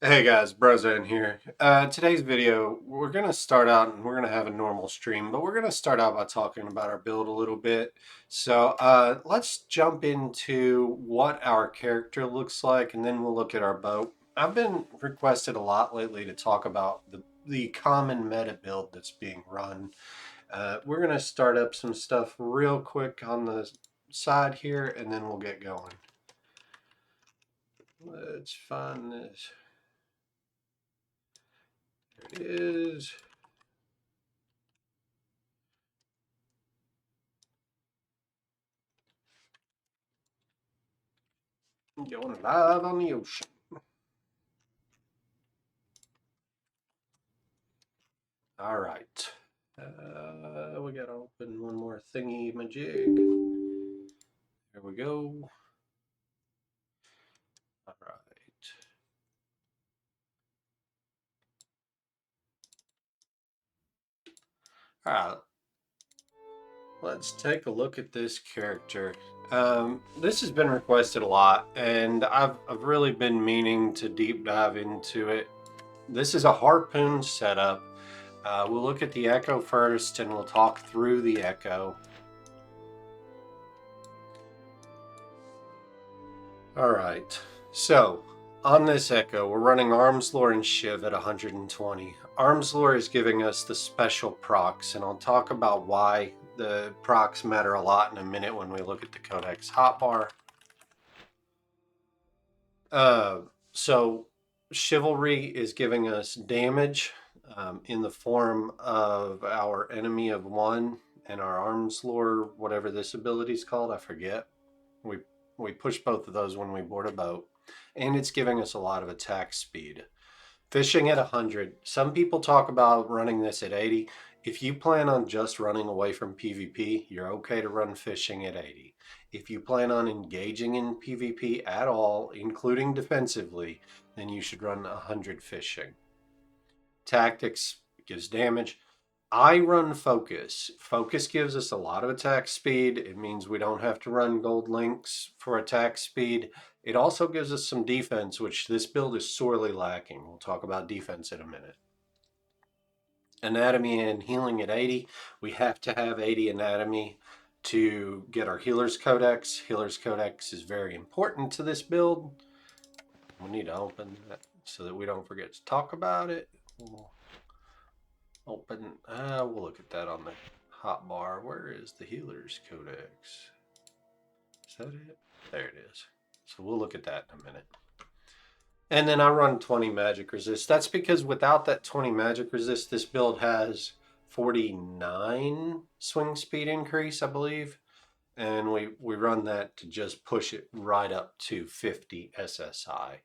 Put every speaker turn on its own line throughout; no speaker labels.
Hey guys, Brozen here. Today's video, we're going to start out and we're going to have a normal stream, but we're going to start out by talking about our build a little bit. So let's jump into what our character looks like and then we'll look at our boat. I've been requested a lot lately to talk about the common meta build that's being run. We're going to start up some stuff real quick on the side here and then we'll get going. Let's find this. There it is. Going live on the ocean. All right. We gotta open one more thingy majig. There we go. All right. All right. Let's take a look at this character. This has been requested a lot, and I've really been meaning to deep dive into it. This is a harpoon setup. We'll look at the echo first, and we'll talk through the echo. All right, so on this echo, we're running Arms Lore and Shiv at 120. Arms Lore is giving us the special procs, and I'll talk about why the procs matter a lot in a minute when we look at the codex hotbar. So Chivalry is giving us damage in the form of our enemy of one and our Arms Lore, whatever this ability is called, I forget. We push both of those when we board a boat, and it's giving us a lot of attack speed. Fishing at 100. Some people talk about running this at 80. If you plan on just running away from PvP, you're okay to run fishing at 80. If you plan on engaging in PvP at all, including defensively, then you should run 100 fishing. Tactics gives damage. I run Focus. Focus gives us a lot of attack speed. It means we don't have to run gold links for attack speed. It also gives us some defense, which this build is sorely lacking. We'll talk about defense in a minute. Anatomy and healing at 80. We have to have 80 anatomy to get our healer's codex. Healer's codex is very important to this build. We need to open that so that we don't forget to talk about it. We'll open, we'll look at that on the hotbar. Where is the healer's codex? Is that it? There it is. So we'll look at that in a minute. And then I run 20 magic resist. That's because without that 20 magic resist, this build has 49 swing speed increase, I believe. And we run that to just push it right up to 50 SSI.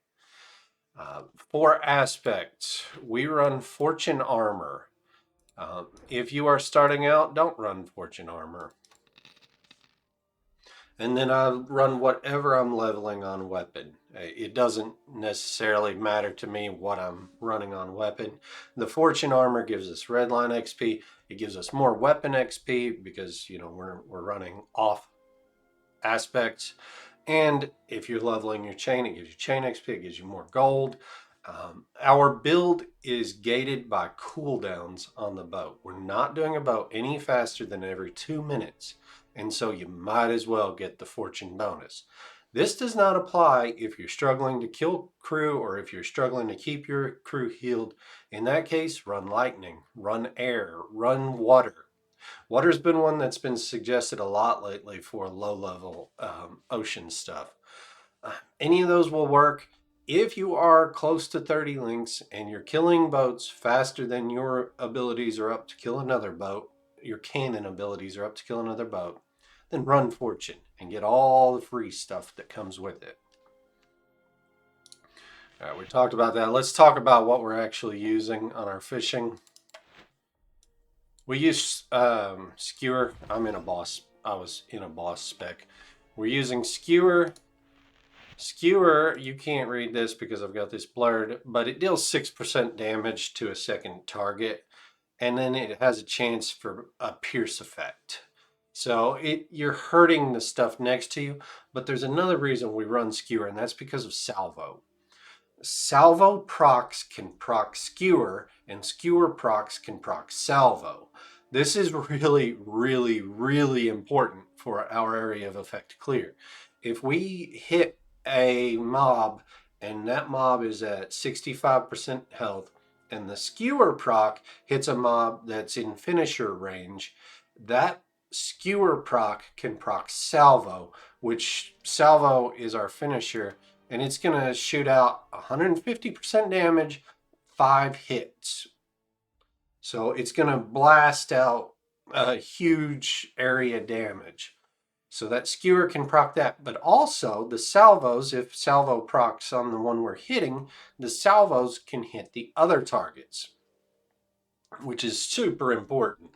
For aspects, we run Fortune Armor. If you are starting out, don't run Fortune Armor. And then I run whatever I'm leveling on weapon. It doesn't necessarily matter to me what I'm running on weapon. The Fortune Armor gives us redline XP. It gives us more weapon XP because, you know, we're running off aspects. And if you're leveling your chain, it gives you chain XP, it gives you more gold. Our build is gated by cooldowns on the boat. We're not doing a boat any faster than every 2 minutes, and so you might as well get the fortune bonus. This does not apply if you're struggling to kill crew or if you're struggling to keep your crew healed. In that case, run lightning, run air, run water. Water's been one that's been suggested a lot lately for low-level ocean stuff. Any of those will work. If you are close to 30 links and you're killing boats faster than your abilities are up to kill another boat, your cannon abilities are up to kill another boat, then run Fortune and get all the free stuff that comes with it. All right, we talked about that. Let's talk about what we're actually using on our fishing. We use skewer. I was in a boss spec. We're using skewer. Skewer, you can't read this because I've got this blurred, but it deals 6% damage to a second target, and then it has a chance for a pierce effect. So you're hurting the stuff next to you, but there's another reason we run skewer, and that's because of salvo. Salvo procs can proc skewer, and skewer procs can proc salvo. This is really, really, really important for our area of effect clear. If we hit a mob and that mob is at 65% health, and the skewer proc hits a mob that's in finisher range, that skewer proc can proc salvo, which salvo is our finisher, and it's going to shoot out 150% damage, 5 hits. So it's going to blast out a huge area damage. So that skewer can proc that, but also the salvos, if salvo procs on the one we're hitting, the salvos can hit the other targets, which is super important.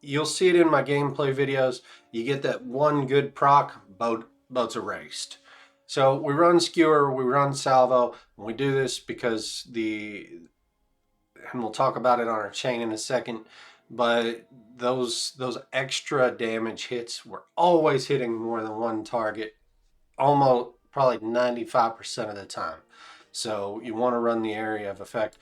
You'll see it in my gameplay videos. You get that one good proc, boat's erased. So we run skewer, we run salvo, and we do this because and we'll talk about it on our chain in a second, but those extra damage hits, we're always hitting more than one target, almost probably 95% of the time. So you want to run the area of effect.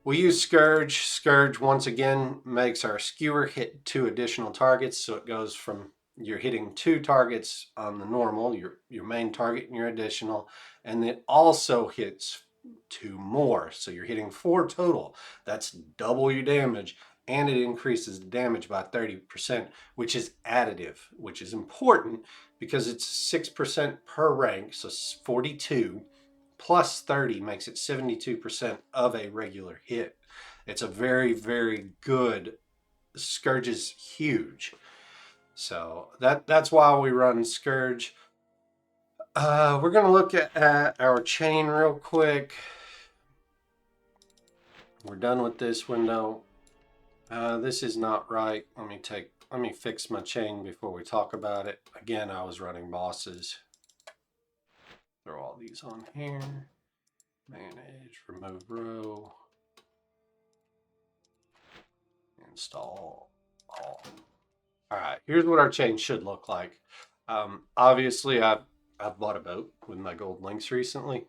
We use Scourge. Scourge, once again, makes our skewer hit 2 additional targets. So it goes from you're hitting 2 targets on the normal, your main target and your additional, and it also hits 2 more. So you're hitting 4 total. That's double your damage, and it increases the damage by 30%, which is additive, which is important because it's 6% per rank, so 42 plus 30 makes it 72% of a regular hit. It's a very, very good, Scourge is huge. So that's why we run Scourge. We're going to look at our chain real quick. We're done with this window. This is not right. Let me fix my chain before we talk about it. Again, I was running bosses. Throw all these on here. Manage, remove row, install all. All right, here's what our chain should look like. Obviously, I've bought a boat with my gold links recently.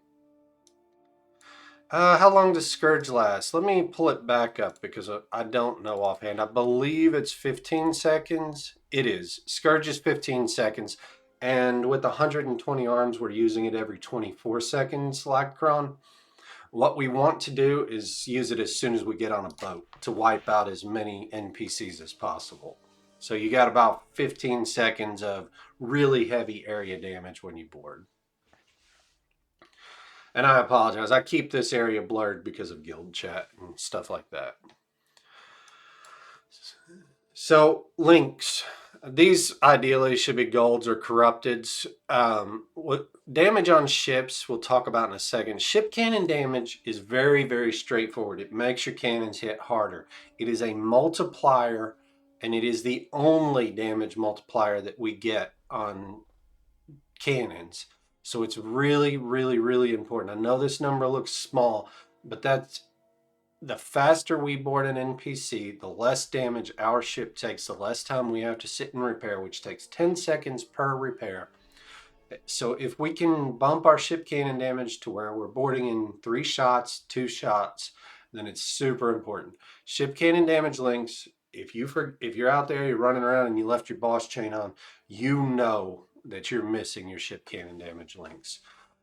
How long does Scourge last? Let me pull it back up because I don't know offhand. I believe it's 15 seconds. It is. Scourge is 15 seconds. And with 120 arms, we're using it every 24 seconds, Lacron. What we want to do is use it as soon as we get on a boat to wipe out as many NPCs as possible. So you got about 15 seconds of really heavy area damage when you board. And I apologize. I keep this area blurred because of guild chat and stuff like that. So links. These ideally should be golds or corrupteds. What damage on ships we'll talk about in a second. Ship cannon damage is very, very straightforward. It makes your cannons hit harder. It is a multiplier, and it is the only damage multiplier that we get on cannons. So it's really, really, really important. I know this number looks small, but that's the faster we board an NPC, the less damage our ship takes, the less time we have to sit and repair, which takes 10 seconds per repair. So if we can bump our ship cannon damage to where we're boarding in 3 shots, 2 shots, then it's super important. Ship cannon damage links, if you're out there, you're running around and you left your boss chain on, you know that you're missing your ship cannon damage links.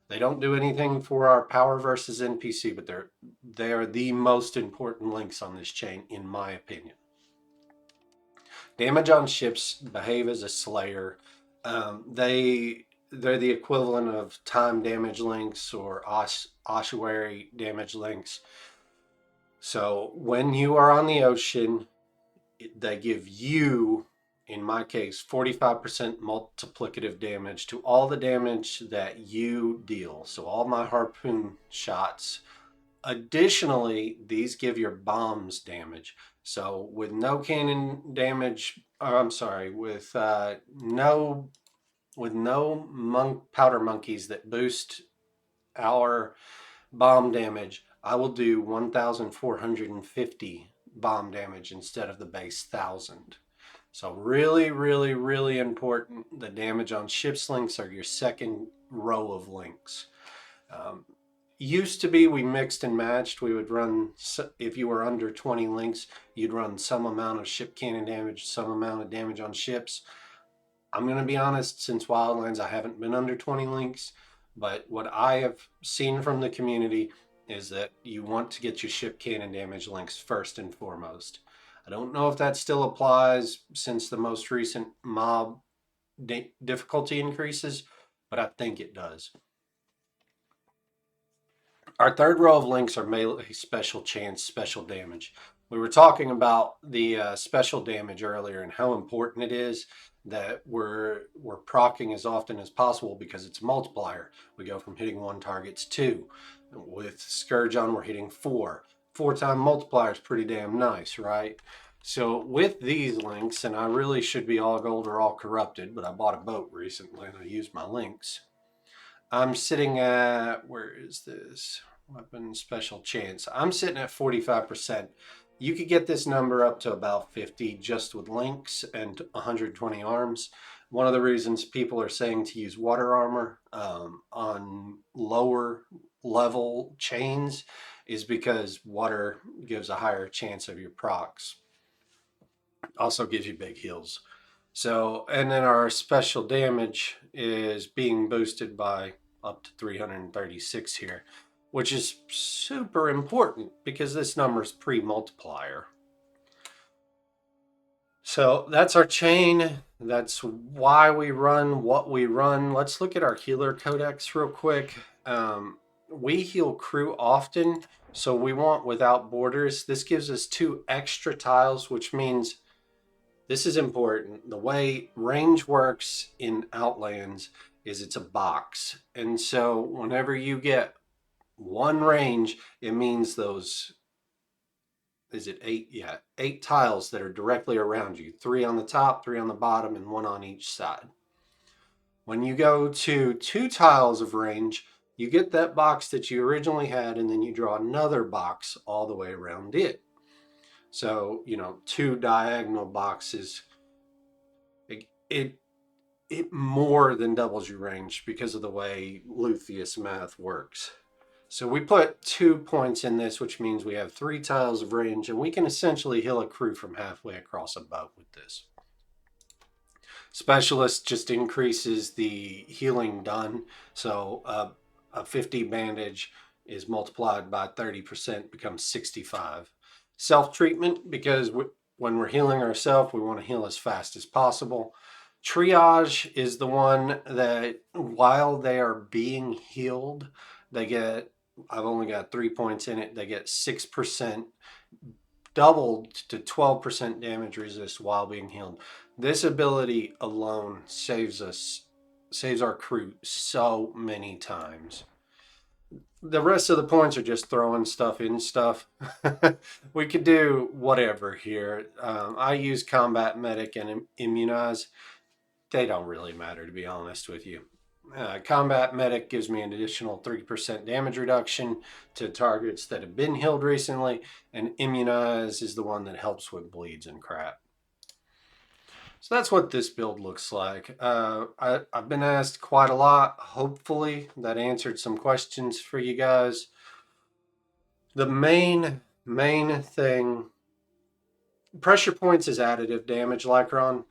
They don't do anything for our power versus NPC, but they are the most important links on this chain, in my opinion. Damage on ships behave as a slayer. They're the equivalent of time damage links or ossuary damage links. So when you are on the ocean, they give you, in my case, 45% multiplicative damage to all the damage that you deal. So all my harpoon shots. Additionally, these give your bombs damage. So with no cannon damage, with no powder monkeys that boost our bomb damage, I will do 1,450 bomb damage instead of the base 1,000. So really, really, really important. The damage on ship's links are your second row of links. used to be we mixed and matched. We would run, if you were under 20 links, you'd run some amount of ship cannon damage, some amount of damage on ships. I'm going to be honest, since Wildlands, I haven't been under 20 links, but what I have seen from the community is that you want to get your ship cannon damage links first and foremost. I don't know if that still applies since the most recent mob difficulty increases, but I think it does. Our third row of links are melee, special chance, special damage. We were talking about the special damage earlier and how important it is that we're proccing as often as possible because it's a multiplier. We go from hitting 1 target to 2. With Scourge on, we're hitting 4. 4-time multiplier is pretty damn nice, right? So with these links, and I really should be all gold or all corrupted, but I bought a boat recently and I used my links. I'm sitting at, where is this? Weapon special chance. I'm sitting at 45%. You could get this number up to about 50 just with links and 120 arms. One of the reasons people are saying to use water armor on lower level chains is because water gives a higher chance of your procs. Also gives you big heals. So, and then our special damage is being boosted by up to 336 here, which is super important because this number is pre-multiplier. So that's our chain. That's why we run what we run. Let's look at our healer codex real quick. We heal crew often, so we want without borders. This gives us 2 extra tiles, which means this is important. The way range works in Outlands is it's a box. And so whenever you get 1 range, it means those, is it 8? Yeah, 8 tiles that are directly around you. 3 on the top, 3 on the bottom, and 1 on each side. When you go to 2 tiles of range, you get that box that you originally had, and then you draw another box all the way around it. So, 2 diagonal boxes. It more than doubles your range because of the way Luthieus math works. So we put 2 points in this, which means we have 3 tiles of range, and we can essentially heal a crew from halfway across a boat with this. Specialist just increases the healing done. So a 50 bandage is multiplied by 30%, becomes 65. Self-treatment, because when we're healing ourselves, we want to heal as fast as possible. Triage is the one that while they are being healed, they get, I've only got 3 points in it, they get 6% doubled to 12% damage resist while being healed. This ability alone saves our crew so many times. The rest of the points are just throwing stuff in stuff. We could do whatever here. I use combat medic and immunize. They don't really matter, to be honest with you. Combat medic gives me an additional 3% damage reduction to targets that have been healed recently, and immunize is the one that helps with bleeds and crap. So that's what this build looks like. I've been asked quite a lot. Hopefully that answered some questions for you guys. The main thing, pressure points is additive damage, Lycron.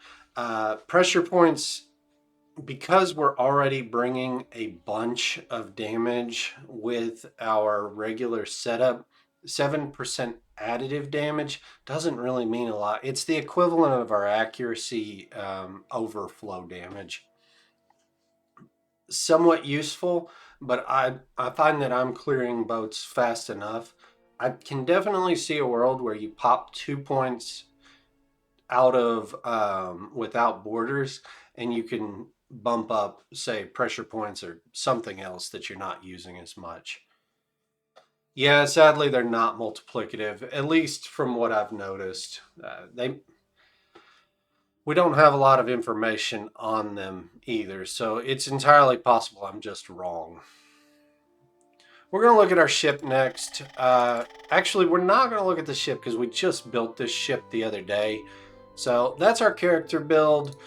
Pressure points, because we're already bringing a bunch of damage with our regular setup, 7% additive damage doesn't really mean a lot. It's the equivalent of our accuracy overflow damage. Somewhat useful, but I find that I'm clearing boats fast enough. I can definitely see a world where you pop 2 points out of without borders, and you can bump up, say, pressure points or something else that you're not using as much. Yeah, sadly, they're not multiplicative, at least from what I've noticed. We don't have a lot of information on them either, so it's entirely possible I'm just wrong. We're going to look at our ship next. Actually, we're not going to look at the ship because we just built this ship the other day. So that's our character build.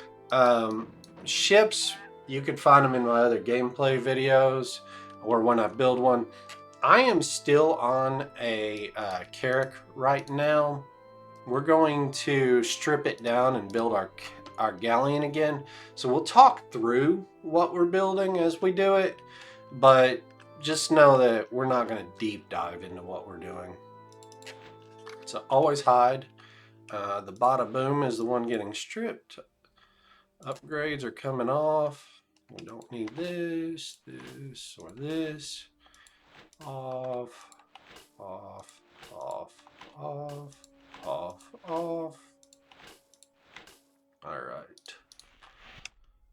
Ships, you could find them in my other gameplay videos or when I build one. I am still on a Carrack right now. We're going to strip it down and build our galleon again. So we'll talk through what we're building as we do it, but just know that we're not going to deep dive into what we're doing. So always hide. The bada boom is the one getting stripped. Upgrades are coming off. We don't need this, this, or this. Off, off, off, off, off, off. All right.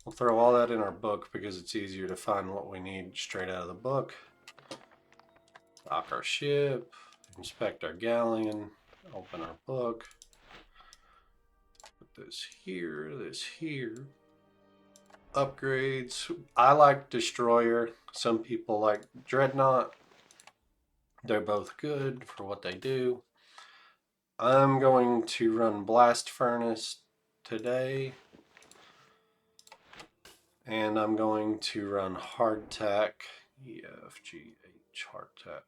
We'll throw all that in our book because it's easier to find what we need straight out of the book. Dock our ship, inspect our galleon, open our book. Put this here, this here. Upgrades. I like Destroyer. Some people like Dreadnought. They're both good for what they do. I'm going to run Blast Furnace today. And I'm going to run Hardtack, EFGH Hardtack.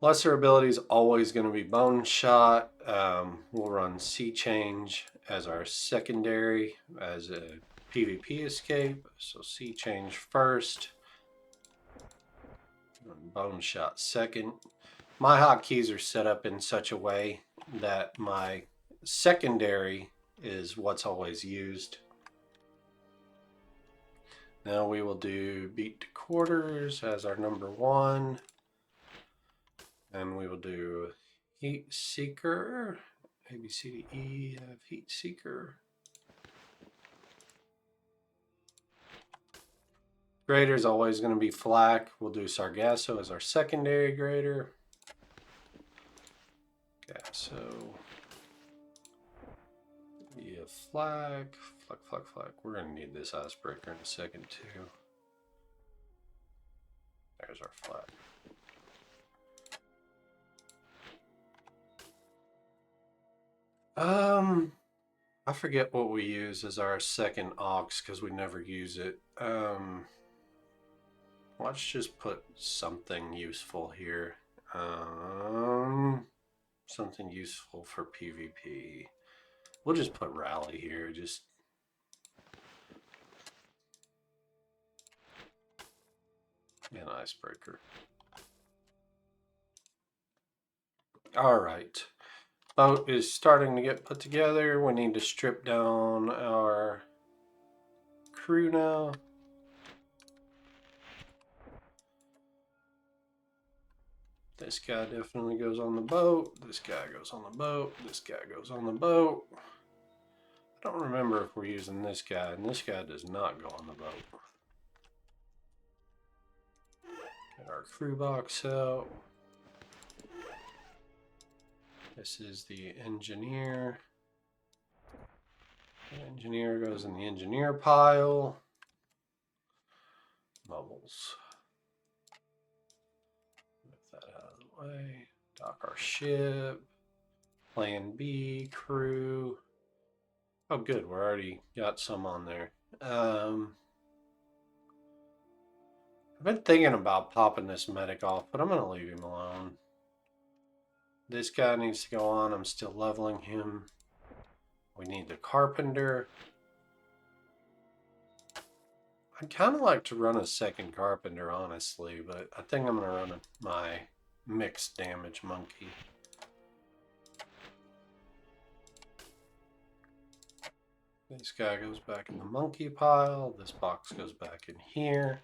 Lesser ability is always going to be Bone Shot. We'll run Sea Change as our secondary as a PvP escape. So Sea Change first. Bone Shot second. My hotkeys are set up in such a way that my secondary is what's always used. Now we will do Beat to Quarters as our number one. And we will do Heat Seeker. A, B, C, D, E, F, Heat Seeker. Grader is always going to be Flak. We'll do Sargasso as our secondary grader. Gasso. Yeah, Flak. Flak, Flak, Flak. We're going to need this icebreaker in a second too. There's our Flak. I forget what we use as our second aux because we never use it. Let's just put something useful here. Something useful for PvP. We'll just put Rally here, just an icebreaker. All right. Boat is starting to get put together. We need to strip down our crew now. This guy definitely goes on the boat. This guy goes on the boat. This guy goes on the boat. I don't remember if we're using this guy, and this guy does not go on the boat. Get our crew box out. This is the engineer. The engineer goes in the engineer pile. Bubbles. Move that out of the way. Dock our ship. Plan B, crew. Oh, good. We're already got some on there. I've been thinking about popping this medic off, but I'm going to leave him alone. This guy needs to go on. I'm still leveling him. We need the carpenter. I'd kind of like to run a second carpenter, honestly, but I think I'm going to run my mixed damage monkey. This guy goes back in the monkey pile. This box goes back in here.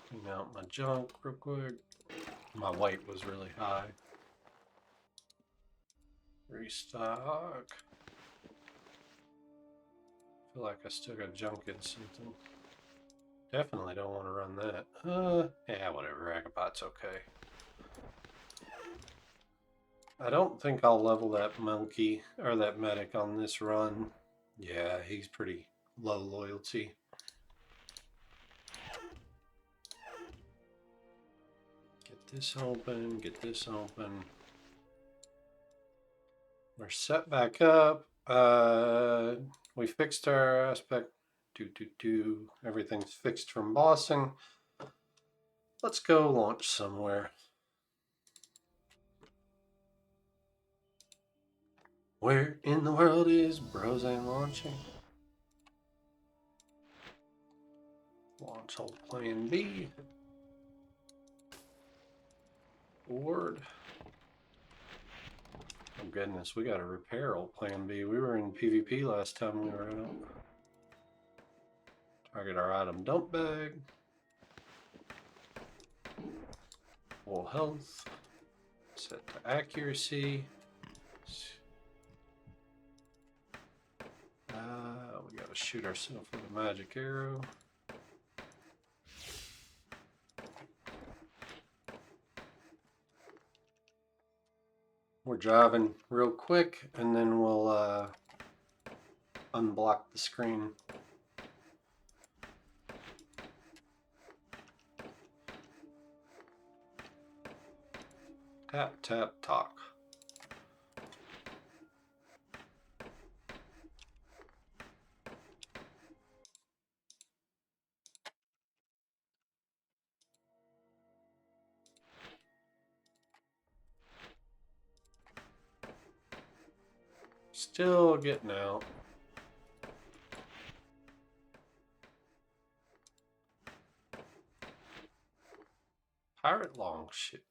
Clean out my junk real quick. My weight was really high. Restock. Feel like I still got junk in something. Definitely don't want to run that. Yeah, whatever. Agapot's okay. I don't think I'll level that monkey or that medic on this run. Yeah, he's pretty low loyalty. Get this open, get this open. We're set back up. We fixed our aspect. Everything's fixed from bossing. Let's go launch somewhere. Where in the world is Brozane launching? Launch old plan B. Board. Oh goodness, we gotta repair old plan B. We were in PvP last time we were out. Target our item dump bag. Full health. Set to accuracy. We gotta shoot ourselves with a magic arrow. We're driving real quick and then we'll unblock the screen. Tap, tap, talk. Still getting out. Pirate longship.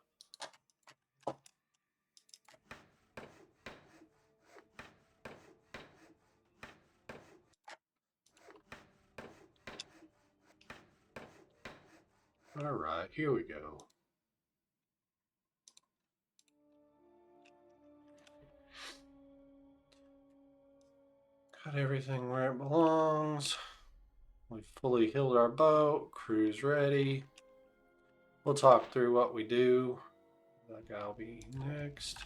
All right, here we go. Got everything where it belongs. We've fully healed our boat. Crew's ready. We'll talk through what we do. That guy will be next.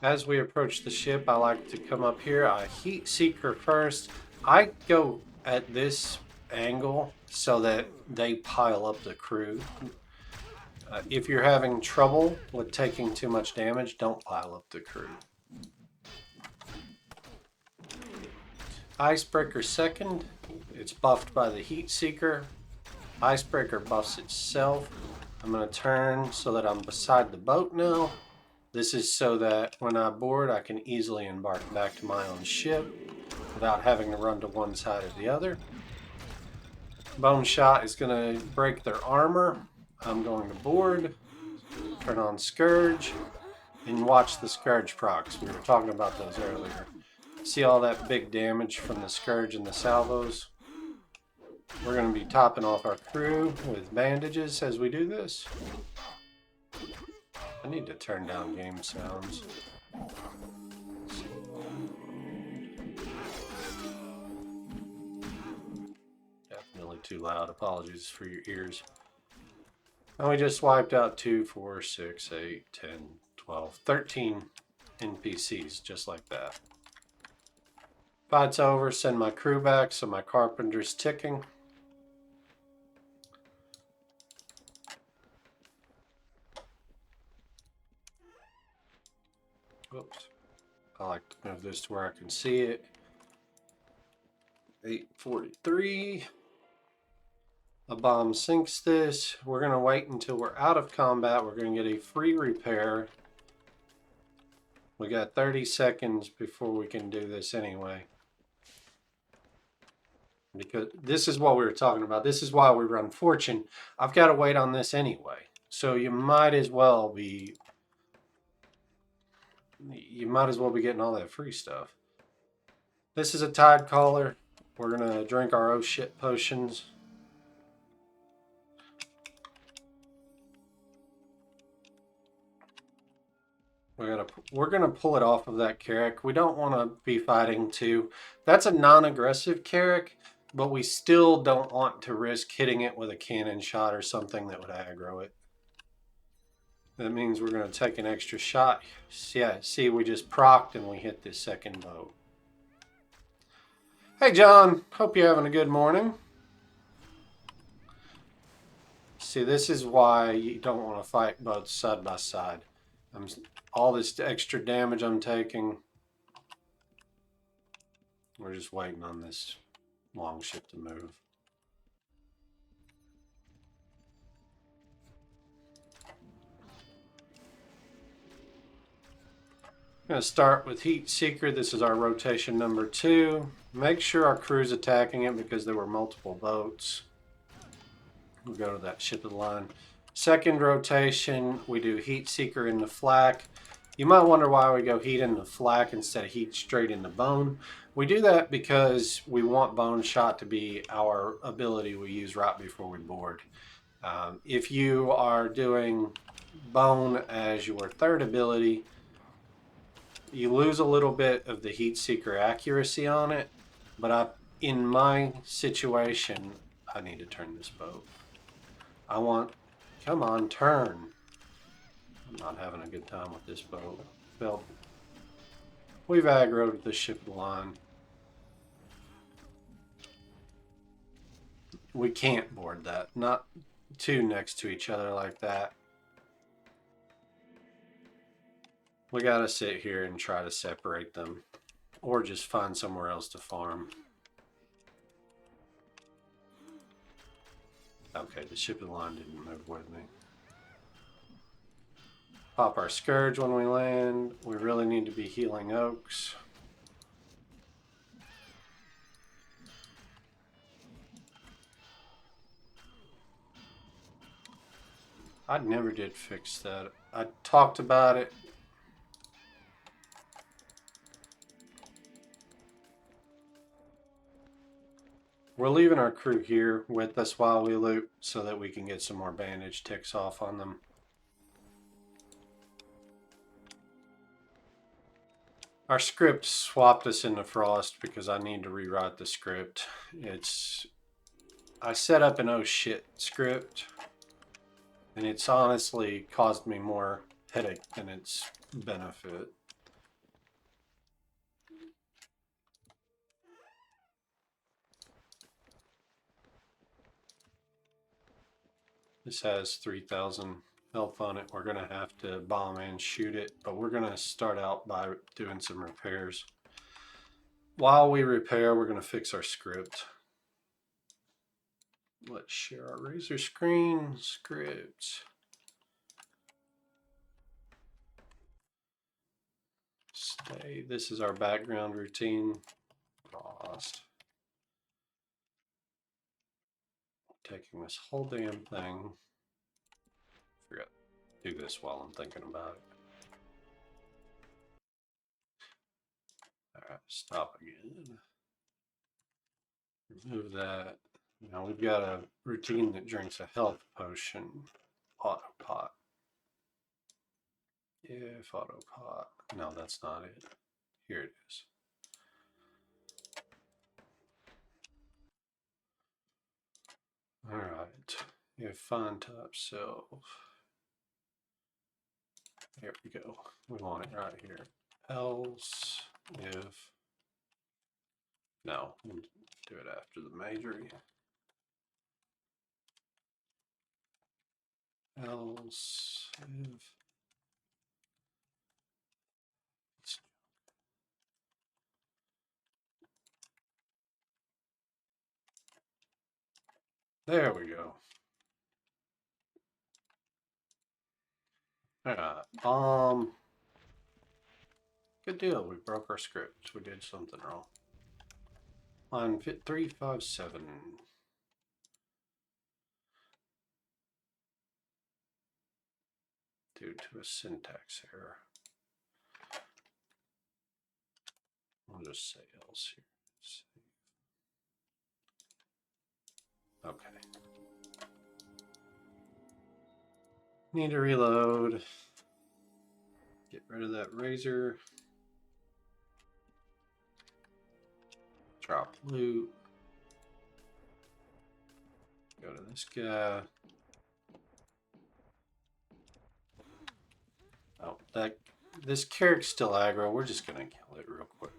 As we approach the ship, I like to come up here. I heat seeker first. I go at this angle so that they pile up the crew. If you're having trouble with taking too much damage, don't pile up the crew. Icebreaker second. It's buffed by the heat seeker. Icebreaker buffs itself. I'm going to turn so that I'm beside the boat now. This is so that when I board, I can easily embark back to my own ship without having to run to one side or the other. Bone shot is going to break their armor. I'm going to board, turn on Scourge, and watch the Scourge procs. We were talking about those earlier. See all that big damage from the Scourge and the salvos? We're going to be topping off our crew with bandages as we do this. I need to turn down game sounds. Definitely too loud. Apologies for your ears. And we just wiped out 2, 4, 6, 8, 10, 12, 13 NPCs just like that. Fight's over, send my crew back so my carpenter's ticking. Whoops. I like to move this to where I can see it. 843. A bomb sinks this. We're going to wait until we're out of combat. We're going to get a free repair. We got 30 seconds before we can do this anyway. Because this is what we were talking about. This is why we run Fortune. I've got to wait on this anyway. So you might as well be getting all that free stuff. This is a Tide Caller. We're going to drink our oh shit potions. We're gonna pull it off of that Carrick. We don't want to be fighting two. That's a non-aggressive Carrick, but we still don't want to risk hitting it with a cannon shot or something that would aggro it. That means we're gonna take an extra shot. Yeah, see, we just procced and we hit this second boat. Hey John, hope you're having a good morning. See, this is why you don't want to fight boats side by side. All this extra damage I'm taking. We're just waiting on this long ship to move. I'm going to start with Heat Seeker. This is our rotation number 2. Make sure our crew's attacking it because there were multiple boats. We'll go to that ship of the line. Second rotation, we do Heat Seeker in the flak. You might wonder why we go heat in the flak instead of heat straight in the bone. We do that because we want bone shot to be our ability we use right before we board. If you are doing bone as your third ability, you lose a little bit of the heat seeker accuracy on it, but in my situation, I need to turn this boat. Come on, turn. I'm not having a good time with this boat. Well, we've aggroed the ship line. We can't board that. Not two next to each other like that. We gotta sit here and try to separate them. Or just find somewhere else to farm. Okay, the ship of the line didn't move with me. Pop our Scourge when we land. We really need to be healing Oaks. I never did fix that. I talked about it. We're leaving our crew here with us while we loot so that we can get some more bandage ticks off on them. Our script swapped us into Frost because I need to rewrite the script. I set up an oh shit script and it's honestly caused me more headache than its benefit. This has 3,000 health on it. We're gonna have to bomb and shoot it, but we're gonna start out by doing some repairs. While we repair, we're gonna fix our script. Let's share our Razor screen, scripts. Stay, this is our background routine. Lost. Taking this whole damn thing. Forgot to do this while I'm thinking about it. Alright, stop again. Remove that. Now we've got a routine that drinks a health potion. Auto pot. If auto pot. No, that's not it. Here it is. Alright. If find top self. There we go. We want it right here. Else if. No, we'll do it after the majory. Else if. There we go. Good deal. We broke our script. We did something wrong. Line fit 357. Due to a syntax error. I'll just say else here. Okay. Need to reload. Get rid of that razor. Drop loot. Go to this guy. Oh, this carrot's still aggro. We're just gonna kill it real quick.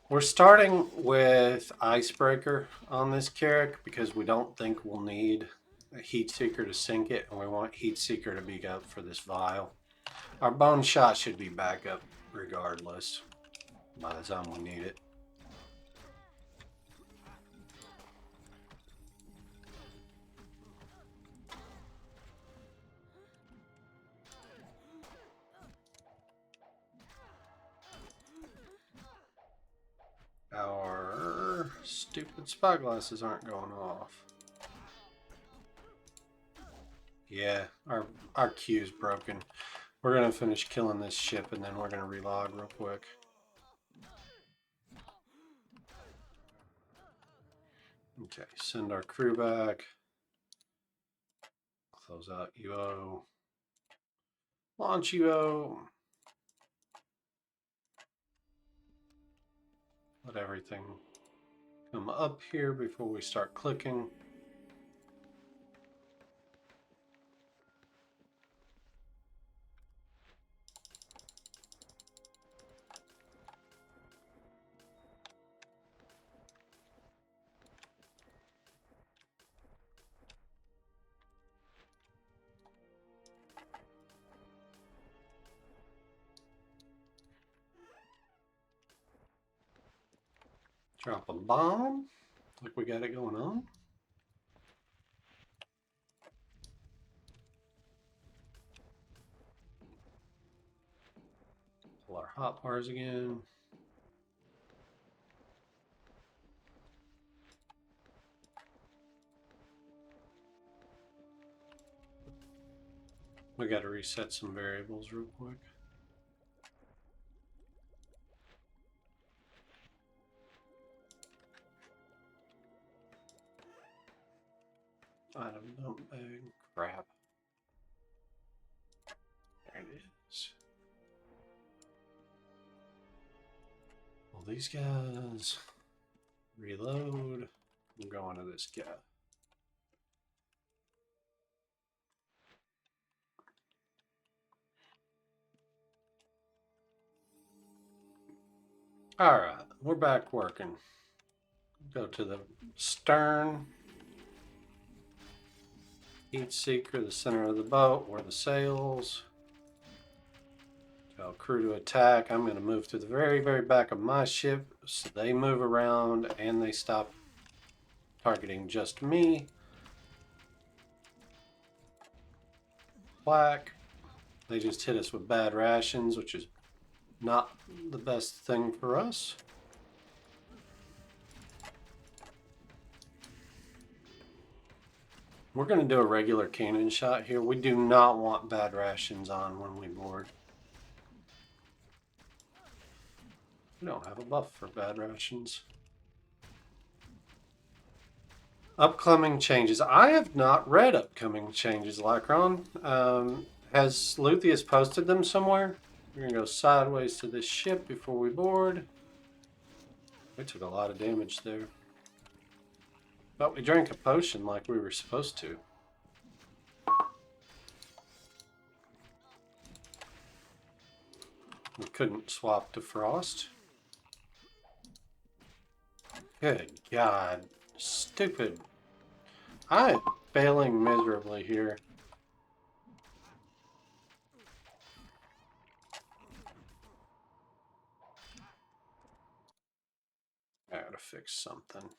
We're starting with Icebreaker on this carrot because we don't think we'll need a Heat Seeker to sink it, and we want Heat Seeker to be up for this vial. Our bone shot should be back up regardless by the time we need it. Our stupid spyglasses aren't going off. Yeah, our queue's broken. We're gonna finish killing this ship and then we're gonna relog real quick. Okay, send our crew back. Close out UO. Launch UO. Let everything come up here before we start clicking. Drop a bomb. Like we got it going on. Pull our hot bars again. We got to reset some variables real quick. Item dump bag. Crap. There it is. Well, these guys. Reload. I'm going to this guy. All right, we're back working. Go to the stern. Heat seeker, the center of the boat, where the sails. Tell crew to attack. I'm going to move to the very, very back of my ship so they move around and they stop targeting just me. Whack. They just hit us with bad rations, which is not the best thing for us. We're going to do a regular cannon shot here. We do not want bad rations on when we board. We don't have a buff for bad rations. Upcoming changes. I have not read upcoming changes, Lacron. Has Luthien posted them somewhere? We're going to go sideways to this ship before we board. We took a lot of damage there. But we drank a potion like we were supposed to. We couldn't swap to Frost. Good God. Stupid. I am failing miserably here. I gotta fix something.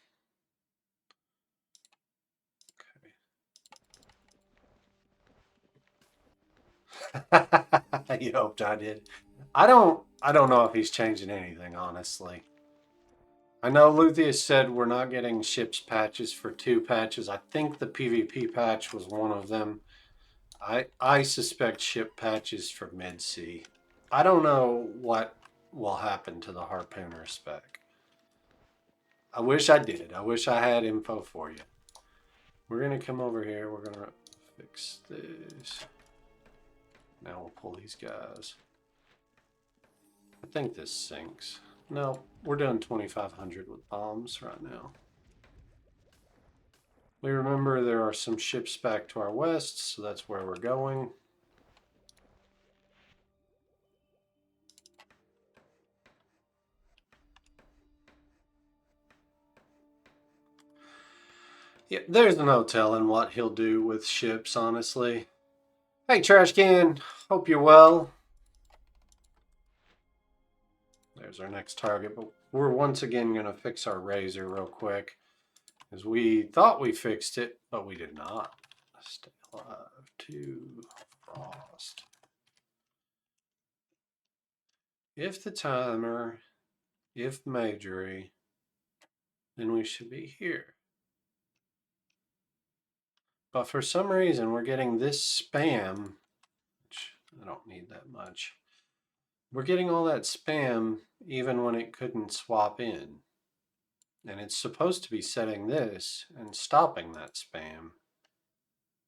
Okay. You hoped I did. I don't know if he's changing anything, honestly. I know Luthien said we're not getting ships patches for 2 patches. I think the PvP patch was one of them. I suspect ship patches for mid-sea. I don't know what will happen to the harpooner spec. I wish I did. I wish I had info for you. We're going to come over here. We're going to fix this. Now we'll pull these guys. I think this sinks. No, we're doing 2,500 with bombs right now. We remember there are some ships back to our west, so that's where we're going. Yeah, there's no telling what he'll do with ships, honestly. Hey, trash can! Hope you're well. There's our next target, but we're once again going to fix our razor real quick, because we thought we fixed it, but we did not. Stay alive to frost. If the timer, if majory, then we should be here. But for some reason, we're getting this spam, which I don't need that much. We're getting all that spam even when it couldn't swap in. And it's supposed to be setting this and stopping that spam,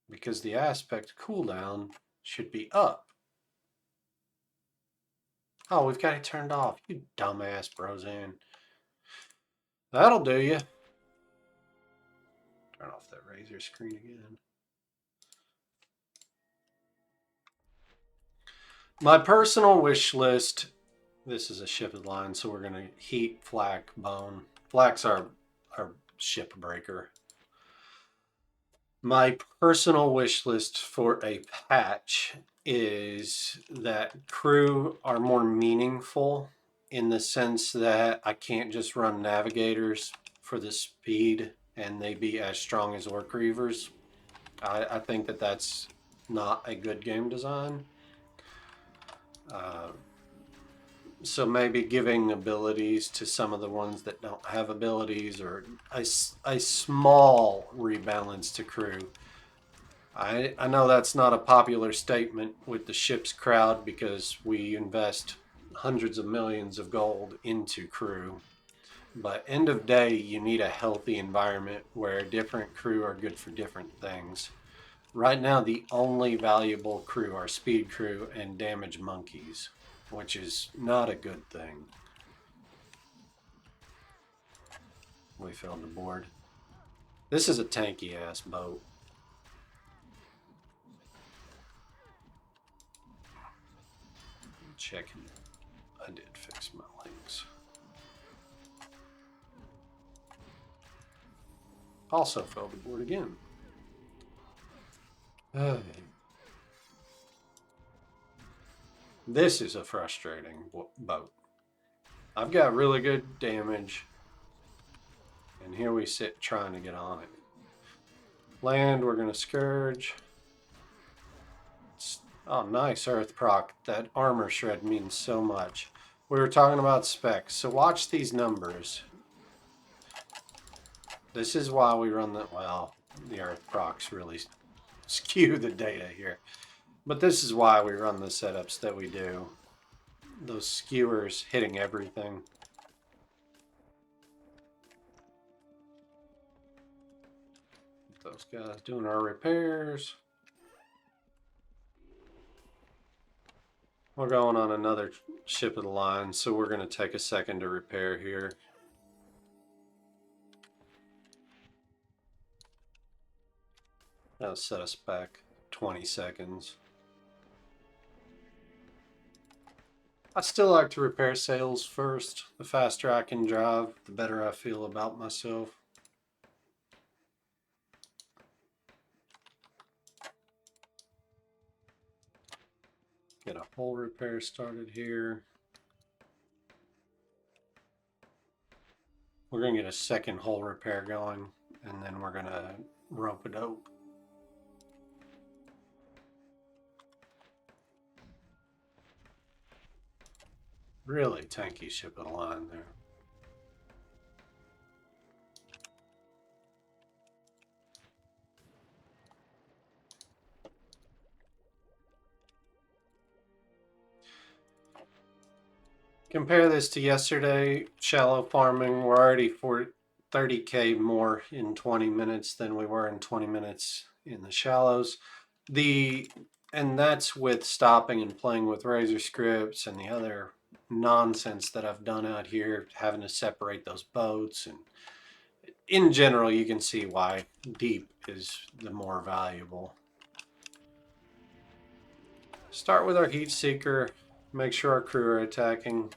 because the aspect cooldown should be up. Oh, we've got it turned off. You dumbass, Brozan. That'll do you. Turn off that razor screen again. My personal wish list. This is a ship of the line, so we're going to heat flak bone. Flak's our ship breaker. My personal wish list for a patch is that crew are more meaningful, in the sense that I can't just run navigators for the speed and they be as strong as orc reavers. I think that that's not a good game design. So maybe giving abilities to some of the ones that don't have abilities, or a small rebalance to crew. I know that's not a popular statement with the ship's crowd, because we invest hundreds of millions of gold into crew. But end of day, you need a healthy environment where different crew are good for different things. Right now, the only valuable crew are speed crew and damage monkeys, which is not a good thing. We failed to board. This is a tanky ass boat. Checking. I did fix my links. Also failed to board again. This is a frustrating boat. I've got really good damage, and here we sit trying to get on it. Land, we're going to Scourge. Oh, nice Earth proc. That armor shred means so much. We were talking about specs, so watch these numbers. This is why we run the, well, the Earth procs really skew the data here. But this is why we run the setups that we do. Those skewers hitting everything. Those guys doing our repairs. We're going on another ship of the line, so we're going to take a second to repair here. That'll set us back 20 seconds. I still like to repair sails first. The faster I can drive, the better I feel about myself. Get a hull repair started here. We're going to get a second hull repair going, and then we're going to rope a dope. Really tanky ship of the line there. Compare this to yesterday, shallow farming. We're already for 30k more in 20 minutes than we were in 20 minutes in the shallows. And that's with stopping and playing with razor scripts and the other nonsense that I've done out here, having to separate those boats. And in general, you can see why deep is the more valuable. Start with our heat seeker. Make sure our crew are attacking.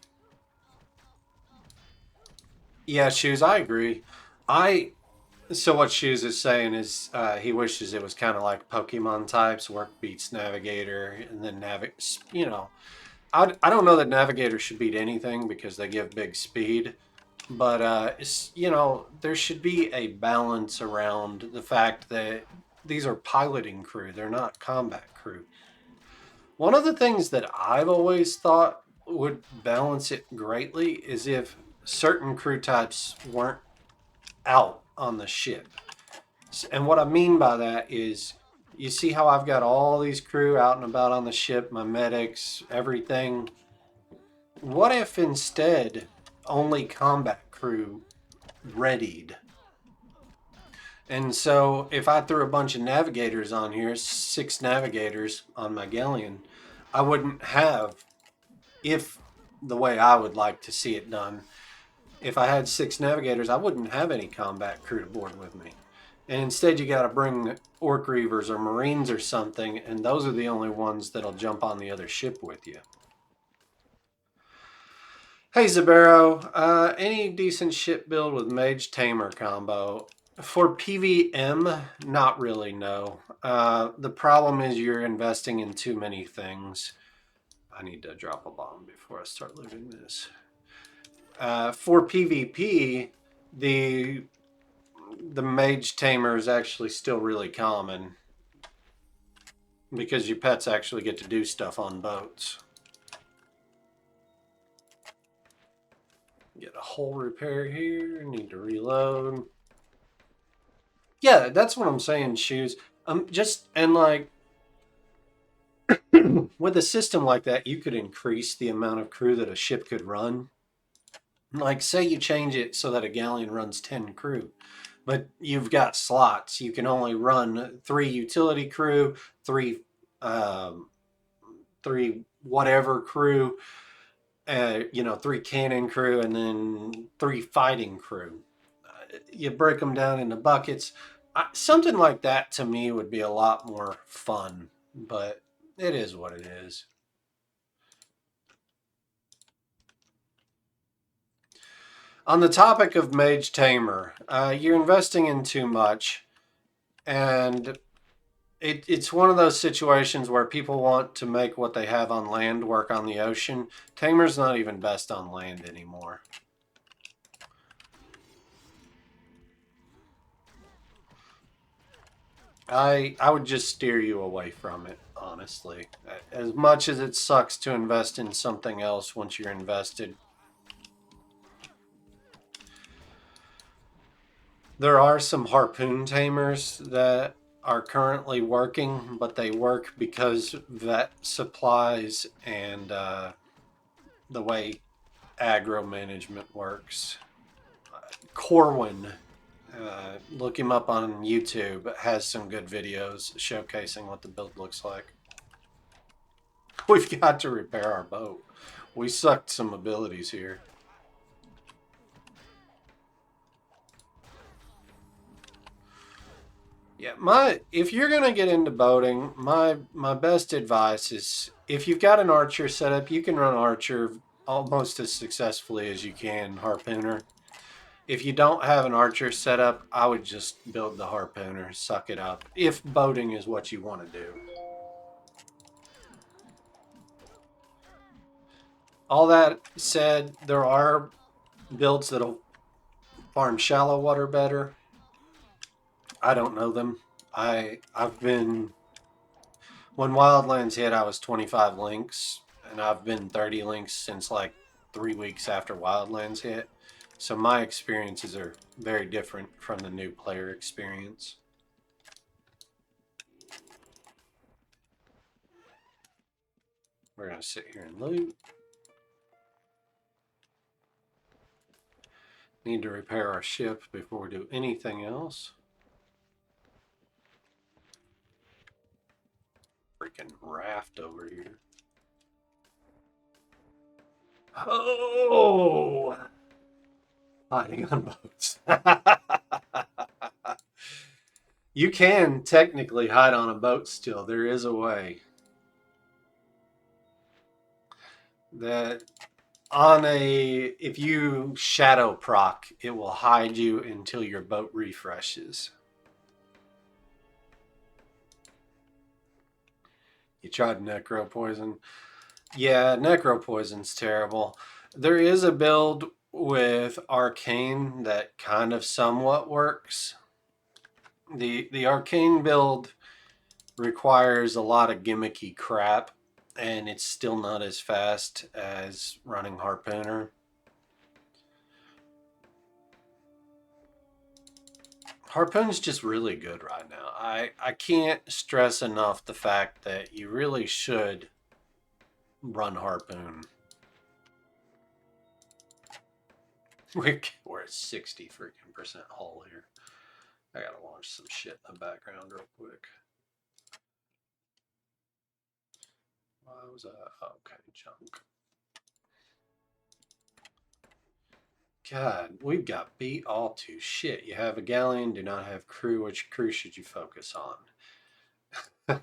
Yeah, Shoes, I agree. I So what Shoes is saying is he wishes it was kind of like Pokemon types, work beats Navigator, and then you know, I don't know that Navigator should beat anything because they give big speed, but you know, there should be a balance around the fact that these are piloting crew; they're not combat crew. One of the things that I've always thought would balance it greatly is if certain crew types weren't out on the ship. And what I mean by that is, you see how I've got all these crew out and about on the ship, my medics, everything. What if instead only combat crew readied? And so if I threw a bunch of navigators on here, 6 navigators on my galleon, I wouldn't have, if the way I would like to see it done, if I had 6 navigators, I wouldn't have any combat crew to board with me. And instead, you got to bring Orc Reavers or Marines or something, and those are the only ones that'll jump on the other ship with you. Hey Zabero, any decent ship build with Mage Tamer combo? For PvM, not really, no. The problem is you're investing in too many things. I need to drop a bomb before I start looting this. For PvP, the Mage Tamer is actually still really common because your pets actually get to do stuff on boats. Get a hull repair here. Need to reload. Yeah, that's what I'm saying, Shoes. And like with a system like that, you could increase the amount of crew that a ship could run. Like, say you change it so that a galleon runs 10 crew, but you've got slots. You can only run 3 utility crew, 3 whatever crew, you know, 3 cannon crew, and then 3 fighting crew. You break them down into buckets. Something like that to me would be a lot more fun, but it is what it is. On the topic of Mage Tamer, you're investing in too much, and it's one of those situations where people want to make what they have on land work on the ocean. Tamer's not even best on land anymore. I would just steer you away from it, honestly. As much as it sucks to invest in something else once you're invested. There are some harpoon tamers that are currently working, but they work because vet supplies and the way agro management works. Corwin, look him up on YouTube, has some good videos showcasing what the build looks like. We've got to repair our boat. We sucked some abilities here. Yeah, if you're gonna get into boating, my best advice is if you've got an archer set up, you can run archer almost as successfully as you can harpooner. If you don't have an archer set up, I would just build the harpooner, suck it up, if boating is what you want to do. All that said, there are builds that'll farm shallow water better. I don't know them. I've been, when Wildlands hit, I was 25 links, and I've been 30 links since like 3 weeks after Wildlands hit. So my experiences are very different from the new player experience. We're going to sit here and loot. Need to repair our ship before we do anything else. Freaking raft over here. Oh! Hiding on boats. You can technically hide on a boat still. There is a way. That if you shadow proc, it will hide you until your boat refreshes. You tried necro poison? Yeah, necro poison's terrible. There is a build with arcane that kind of somewhat works. The arcane build requires a lot of gimmicky crap, and it's still not as fast as running harpooner. Harpoon's just really good right now. I can't stress enough the fact that you really should run harpoon. We're at 60 freaking percent hull here. I gotta launch some shit in the background real quick. Why was that? Okay, junk. God, we've got beat all to shit. You have a galleon, do not have crew. Which crew should you focus on?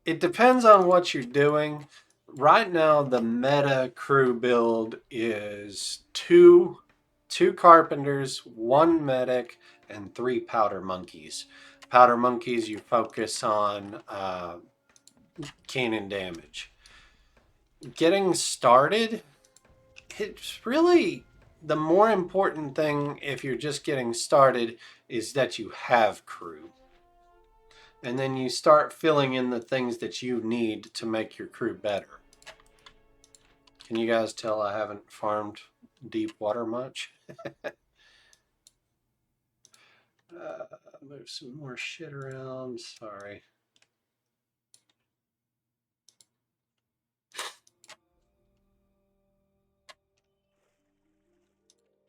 It depends on what you're doing. Right now, the meta crew build is two carpenters, one medic, and 3 powder monkeys. Powder monkeys, you focus on cannon damage. Getting started, it's really the more important thing if you're just getting started is that you have crew. And then you start filling in the things that you need to make your crew better. Can you guys tell I haven't farmed deep water much? Move some more shit around. Sorry.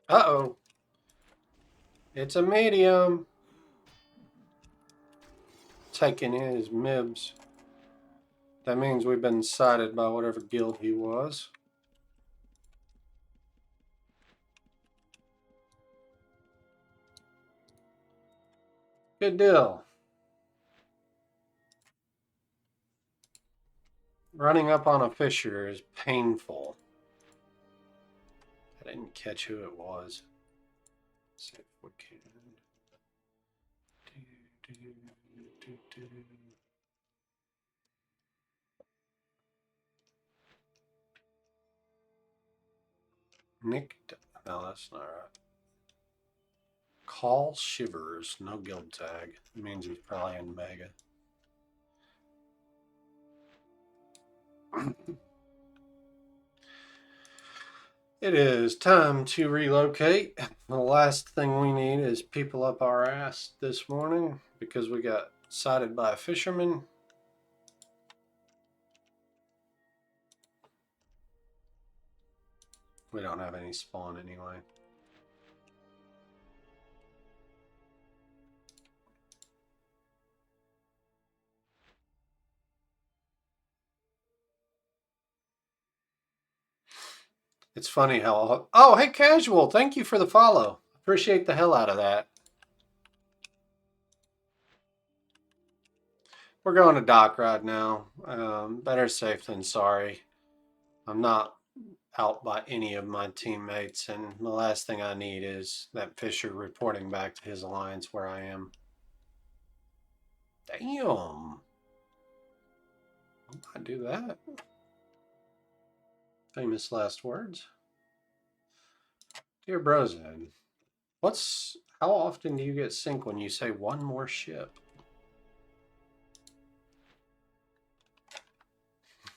Uh-oh. It's a medium. Taking his mibs. That means we've been sighted by whatever guild he was. Good deal. Running up on a fisher is painful. I didn't catch who it was. Let's see if we can. Nick. No, that's not right. Call Shivers. No guild tag. It means he's probably in Mega. It is time to relocate. The last thing we need is people up our ass this morning because we got sighted by a fisherman. We don't have any spawn anyway. It's funny how... Oh, hey, Casual. Thank you for the follow. Appreciate the hell out of that. We're going to dock right now. Better safe than sorry. I'm not out by any of my teammates, and the last thing I need is that Fisher reporting back to his alliance where I am. Damn. I do that. Famous last words. Dear Brozan, how often do you get sync when you say one more ship?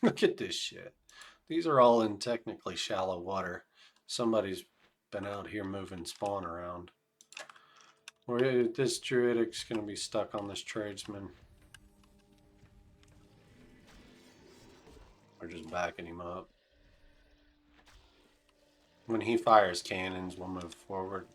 Look at this shit. These are all in technically shallow water. Somebody's been out here moving spawn around. This druidic's gonna be stuck on this tradesman. We're just backing him up. When he fires cannons, we'll move forward.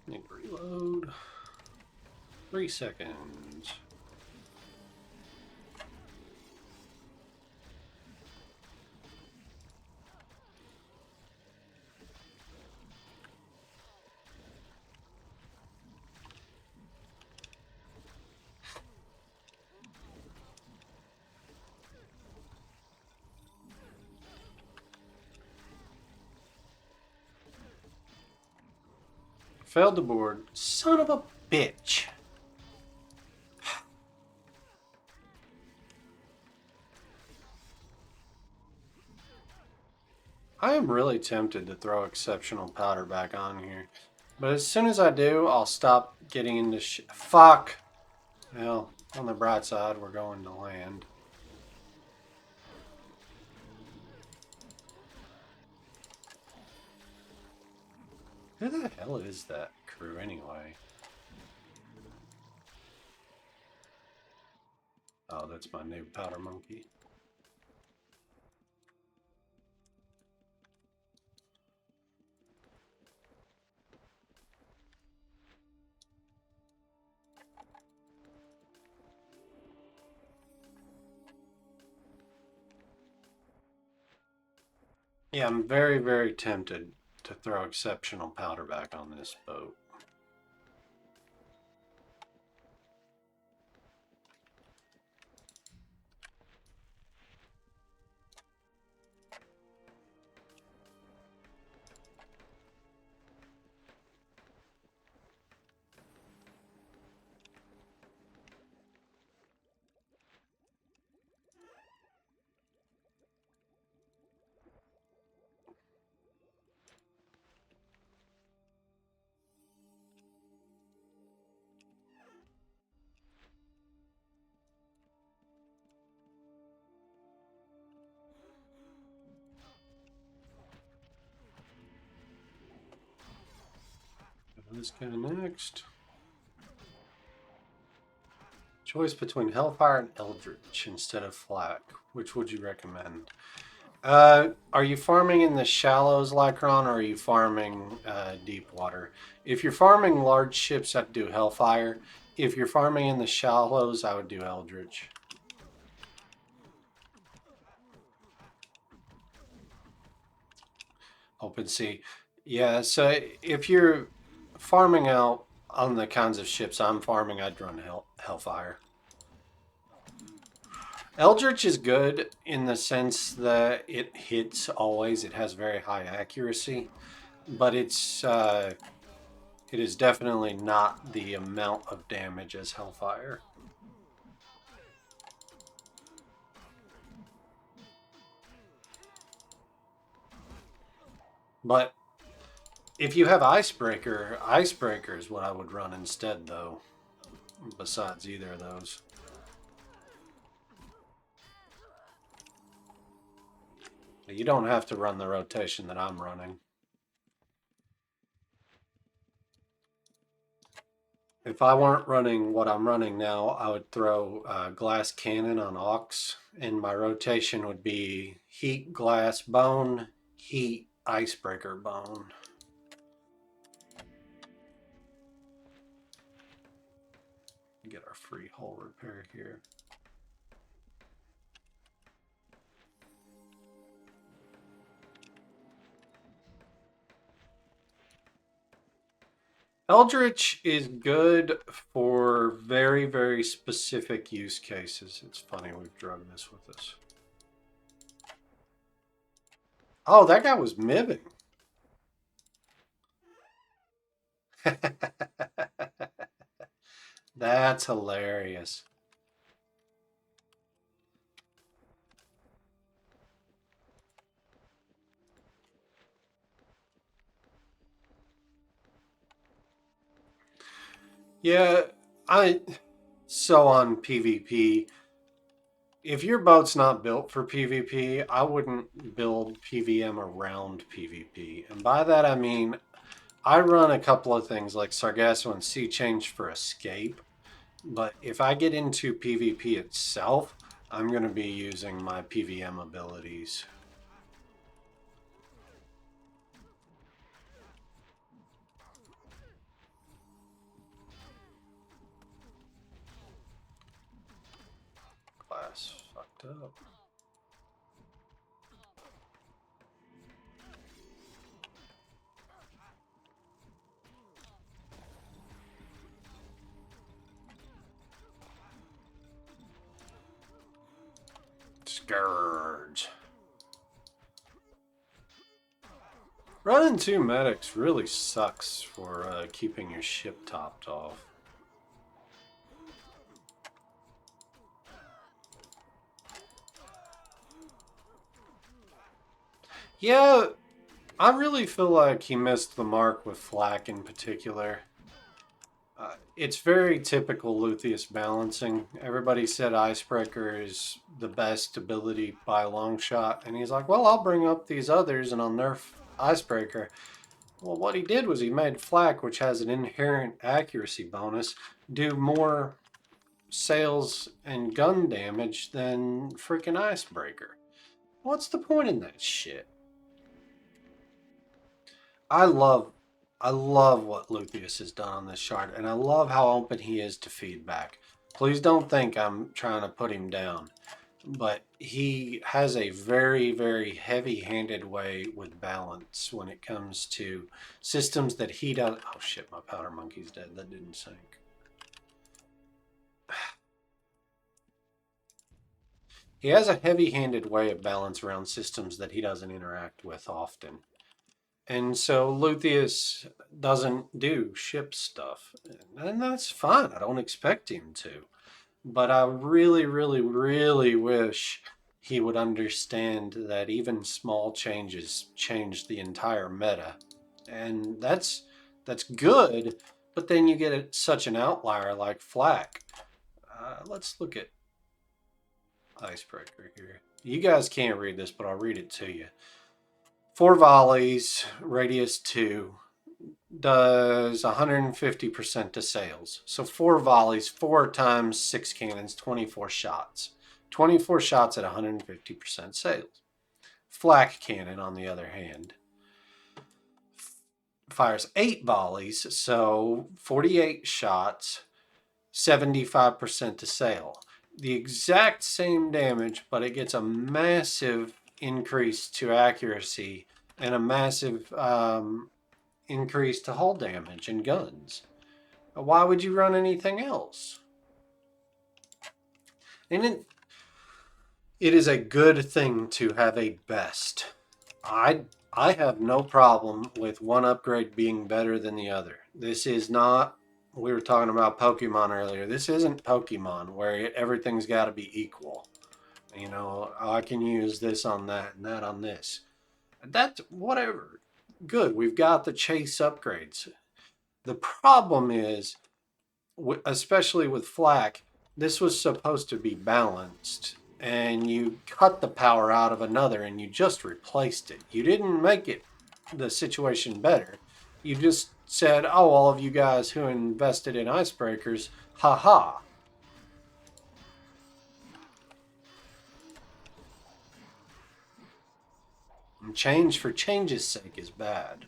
Need to reload. 3 seconds. Failed the board. Son of a bitch. I am really tempted to throw exceptional powder back on here. But as soon as I do, I'll stop getting into fuck. Well, on the bright side, we're going to land. Who the hell is that crew anyway? Oh, that's my new powder monkey. Yeah, I'm very, very tempted to throw exceptional powder back on this boat. This guy next. Choice between Hellfire and Eldritch instead of Flak. Which would you recommend? Are you farming in the shallows, Lycron, or are you farming deep water? If you're farming large ships, I'd do Hellfire. If you're farming in the shallows, I would do Eldritch. Open sea. Yeah, so if you're farming out on the kinds of ships I'm farming, I'd run Hellfire. Eldritch is good in the sense that it hits always. It has very high accuracy, but it is definitely not the amount of damage as Hellfire. But if you have Icebreaker, Icebreaker is what I would run instead, though, besides either of those. You don't have to run the rotation that I'm running. If I weren't running what I'm running now, I would throw glass cannon on Ox, and my rotation would be heat glass bone, heat icebreaker bone. Get our free hull repair here. Eldritch is good for very, very specific use cases. It's funny we've drug this with us. Oh, that guy was mibbing. That's hilarious. Yeah, so on PvP, if your boat's not built for PvP, I wouldn't build PvM around PvP. And by that I mean I run a couple of things like Sargasso and Sea Change for escape, but if I get into PvP itself, I'm going to be using my PvM abilities. Class fucked up. Scourge. Running two medics really sucks for keeping your ship topped off. Yeah, I really feel like he missed the mark with Flak in particular. It's very typical Luthien balancing. Everybody said Icebreaker is the best ability by a long shot, and he's like, well, I'll bring up these others and I'll nerf Icebreaker. Well, what he did was he made Flak, which has an inherent accuracy bonus, do more sails and gun damage than freaking Icebreaker. What's the point in that shit? I love I love what Luthien has done on this shard, and I love how open he is to feedback. Please don't think I'm trying to put him down, but he has a very, very heavy-handed way with balance when it comes to systems that he does. Oh shit, my powder monkey's dead. That didn't sink. He has a heavy-handed way of balance around systems that he doesn't interact with often. And so Luthien doesn't do ship stuff. And that's fine. I don't expect him to. But I really, really, really wish he would understand that even small changes change the entire meta. And that's good, but then you get such an outlier like Flak. Let's look at Icebreaker here. You guys can't read this, but I'll read it to you. 4 volleys, radius 2, does 150% to sails. So 4 volleys, 4 times 6 cannons, 24 shots. 24 shots at 150% sails. Flak cannon, on the other hand, fires 8 volleys, so 48 shots, 75% to sail. The exact same damage, but it gets a massive increase to accuracy and a massive increase to hull damage and guns. Why would you run anything else? And it is a good thing to have a best. I have no problem with one upgrade being better than the other. This is not, we were talking about Pokemon earlier. This isn't Pokemon where everything's got to be equal. You know, I can use this on that and that on this. That's whatever. Good. We've got the chase upgrades. The problem is, especially with Flak, this was supposed to be balanced, and you cut the power out of another and you just replaced it. You didn't make it the situation better. You just said, oh, all of you guys who invested in icebreakers, haha. And change for change's sake is bad.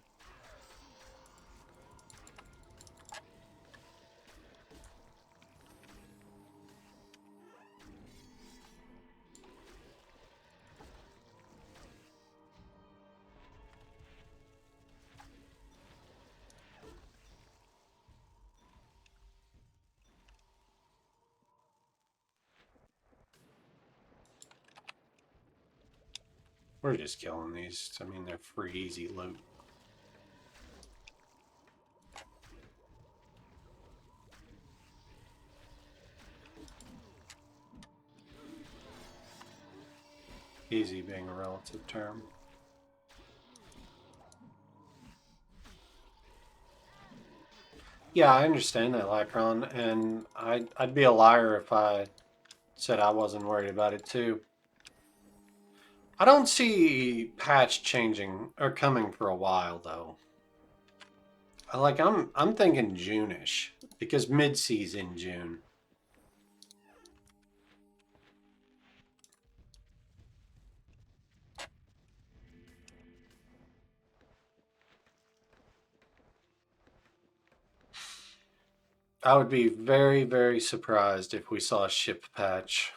We're just killing these. I mean, they're free, easy loot. Easy being a relative term. Yeah, I understand that, Lycron, and I'd be a liar if I said I wasn't worried about it too. I don't see patch changing or coming for a while though. I'm thinking June-ish because mid-season June. I would be very, very surprised if we saw a ship patch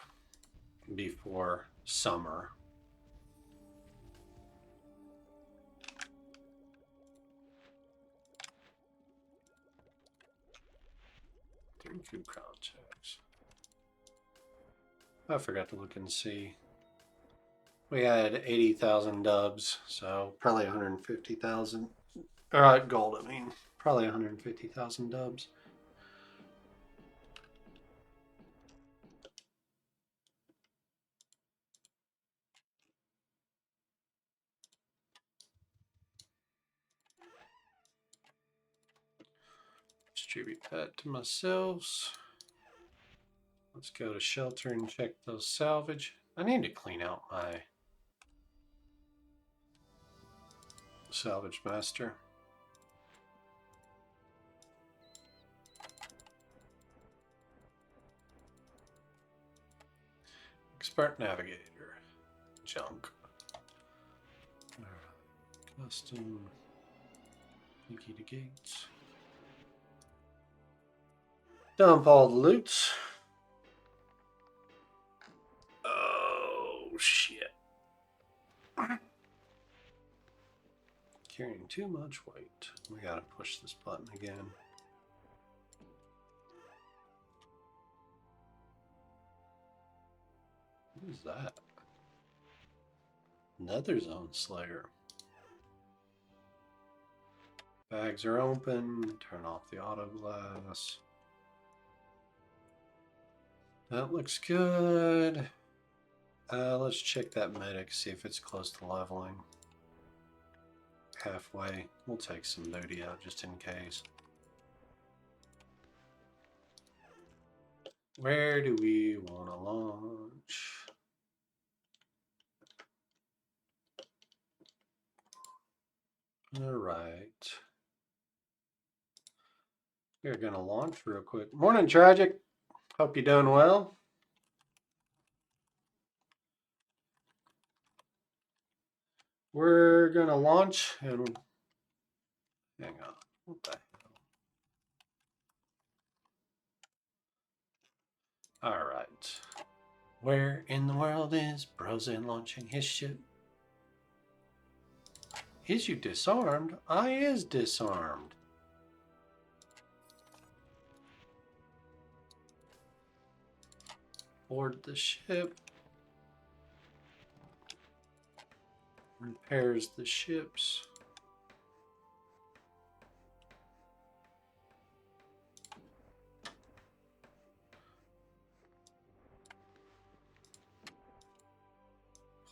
before summer. Thank you, contacts. I forgot to look and see. We had 80,000 dubs, so probably 150,000. Gold, I mean. Probably 150,000 dubs. Distribute that to myself. Let's go to shelter and check those salvage. I need to clean out my salvage master. Expert navigator. Junk. Alright. Custom. Key to gates. Dump all the loots. Oh, shit. Carrying too much weight. We gotta push this button again. What is that? Another zone slayer. Bags are open. Turn off the auto glass. That looks good. Let's check that medic, see if it's close to leveling. Halfway. We'll take some booty out just in case. Where do we want to launch? All right. We're going to launch real quick. Morning, Tragic. Hope you're doing well. We're going to launch and... Hang on. What the hell? All right. Where in the world is Brozen launching his ship? Is you disarmed? I is disarmed. Board the ship. Repairs the ships.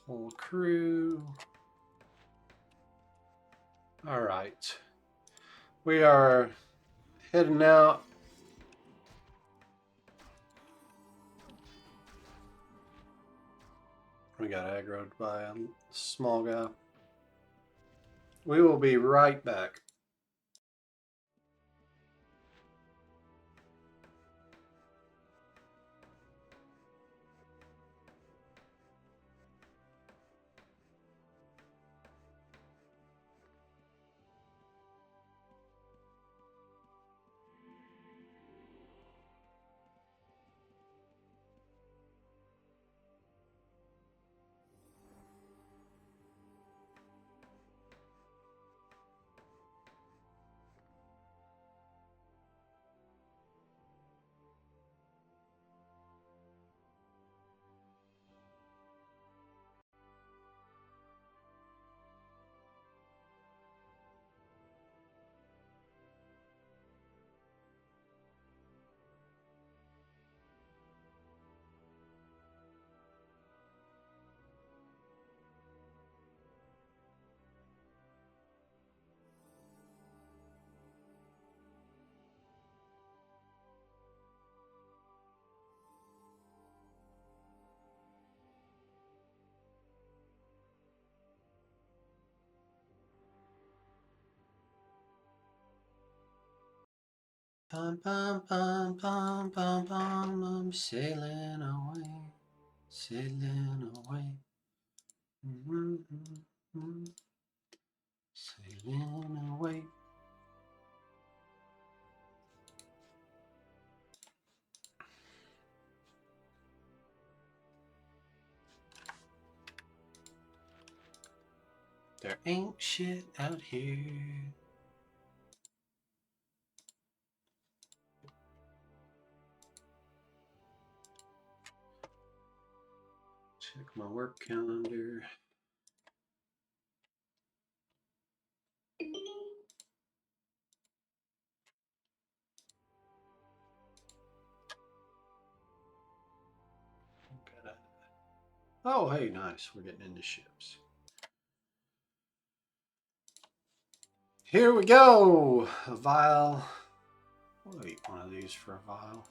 Whole crew. All right. We are heading out. We got aggroed by a small guy. We will be right back. Bum, bum, bum, bum, bum, bum, I'm sailing away, sailing away. Sailing away. There ain't shit out here. Check my work calendar. Oh, hey, nice. We're getting into ships. Here we go. A vial. We'll eat one of these for a vial.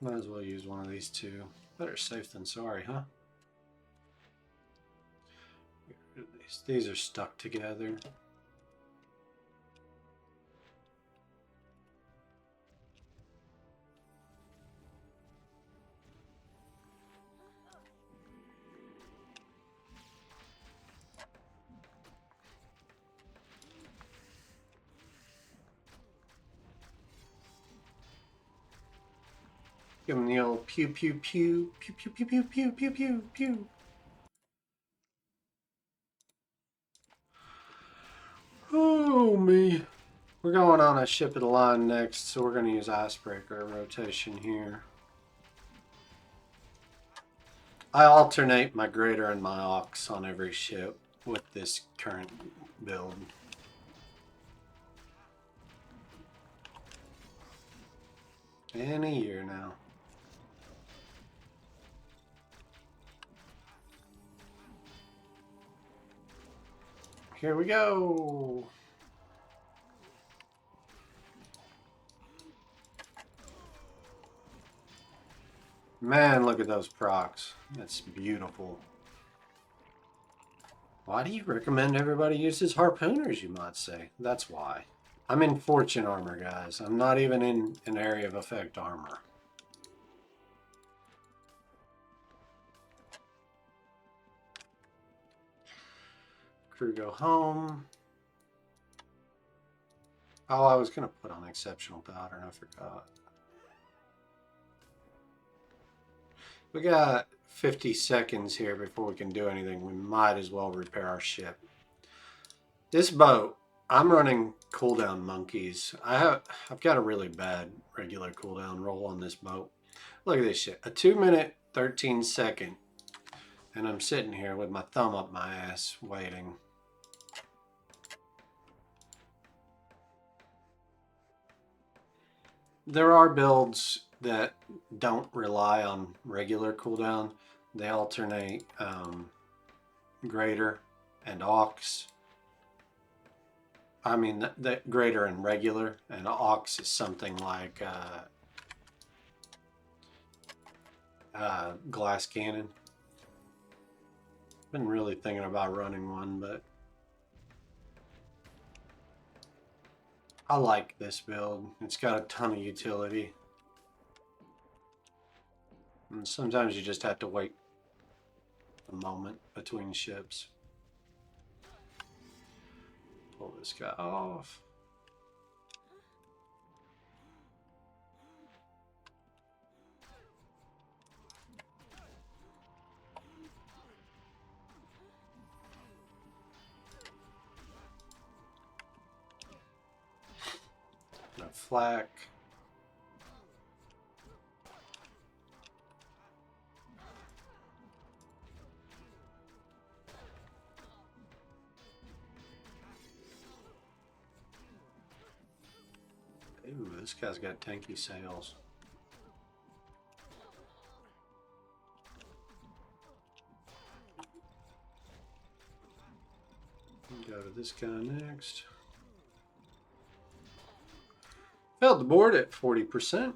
Might as well use one of these too. Better safe than sorry, huh? These are stuck together. Give him the old pew pew pew pew pew pew pew pew pew pew pew. Oh me. We're going on a ship of the line next, so we're going to use icebreaker rotation here. I alternate my grader and my ox on every ship with this current build. In a year now. Here we go. Man, look at those procs. That's beautiful. Why do you recommend everybody uses harpooners, you might say? That's why. I'm in fortune armor, guys. I'm not even in an area of effect armor. Crew go home. Oh, I was going to put on exceptional pattern. I forgot. We got 50 seconds here before we can do anything. We might as well repair our ship. This boat, I'm running cooldown monkeys. I've got a really bad regular cooldown roll on this boat. Look at this shit. A 2 minute, 13 second. And I'm sitting here with my thumb up my ass waiting. There are builds that don't rely on regular cooldown. They alternate greater and aux. I mean, the greater and regular, and aux is something like glass cannon. Been really thinking about running one, but I like this build. It's got a ton of utility. And sometimes you just have to wait a moment between ships. Pull this guy off. A flak. Ooh, this guy's got tanky sails. Go to this guy next. Failed the board at 40%.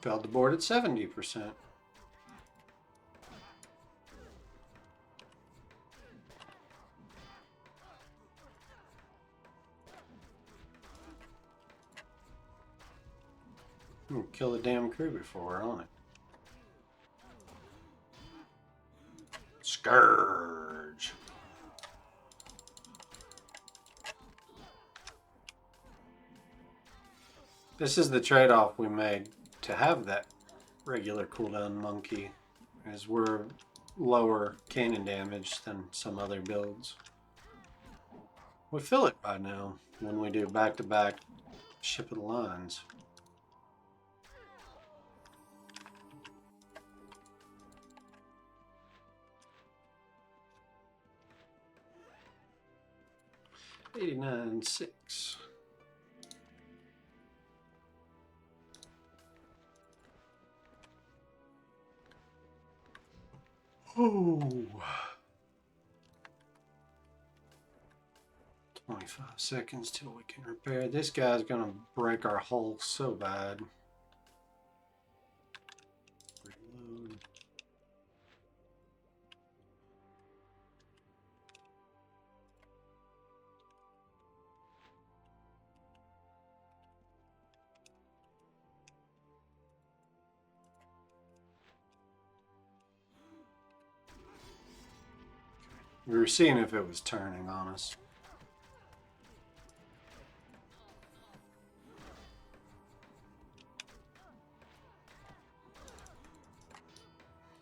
Failed the board at 70%. Kill the damn crew before we're on it. Scourge. This is the trade-off we made to have that regular cooldown monkey, as we're lower cannon damage than some other builds. We feel it by now when we do back-to-back ship of the lines. $89.6. Oh. 25 seconds till we can repair. This guy's gonna break our hull so bad. Reload. We were seeing if it was turning on us.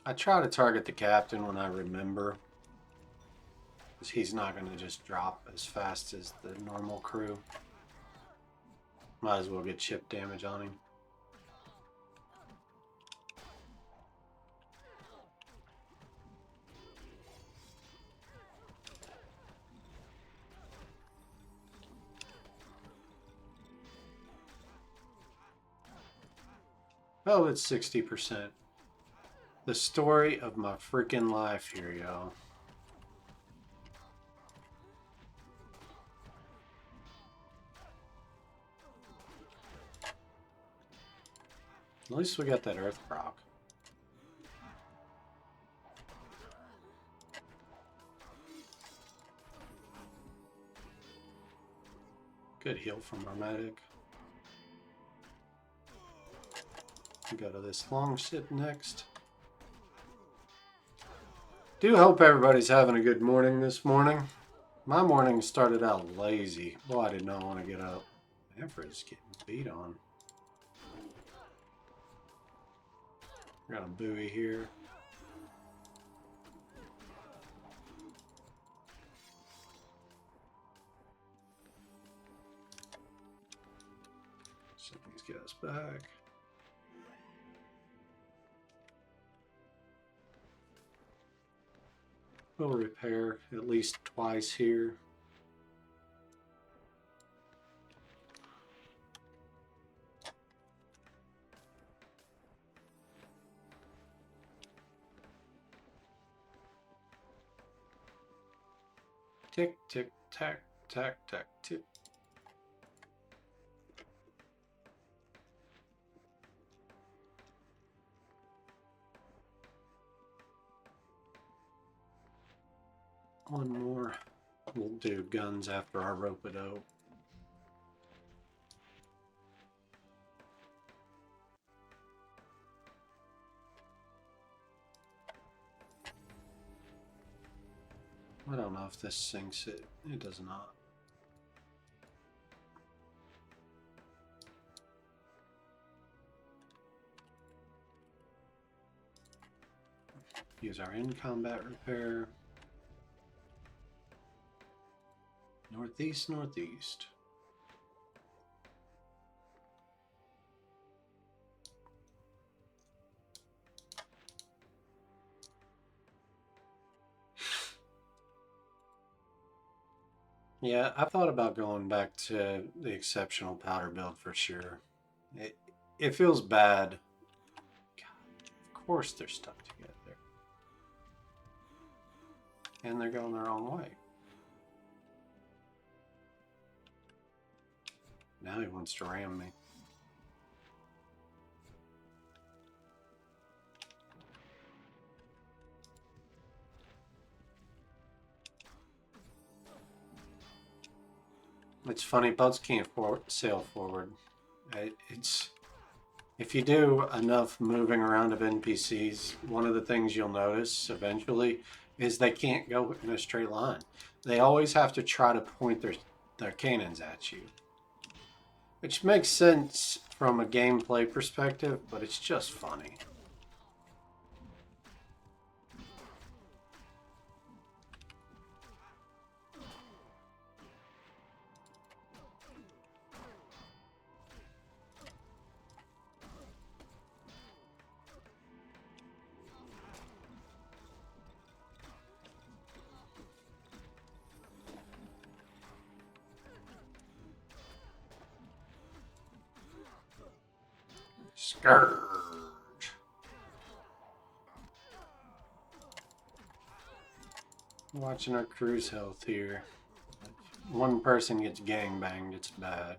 I try to target the captain when I remember, because he's not going to just drop as fast as the normal crew. Might as well get chip damage on him. Oh, it's 60%. The story of my freaking life here, y'all. At least we got that earth proc. Good heal from our medic. We go to this long ship next. Do hope everybody's having a good morning this morning. My morning started out lazy. Boy, I did not want to get up. Manfred's getting beat on. Got a buoy here. Send these guys back. We'll repair at least twice here. Tick, tick, tack, tack, tack, tick. One more. We'll do guns after our rope-a-dope. I don't know if this sinks it. It does not. Use our in-combat repair. Northeast, northeast. Yeah, I thought about going back to the exceptional powder build for sure. It feels bad. God, of course they're stuck together. And they're going the wrong way. Now he wants to ram me. It's funny, boats can't sail forward. It's if you do enough moving around of NPCs, one of the things you'll notice eventually is they can't go in a straight line. They always have to try to point their cannons at you. Which makes sense from a gameplay perspective, but it's just funny. Scourge. Watching our crew's health here. If one person gets gangbanged, it's bad.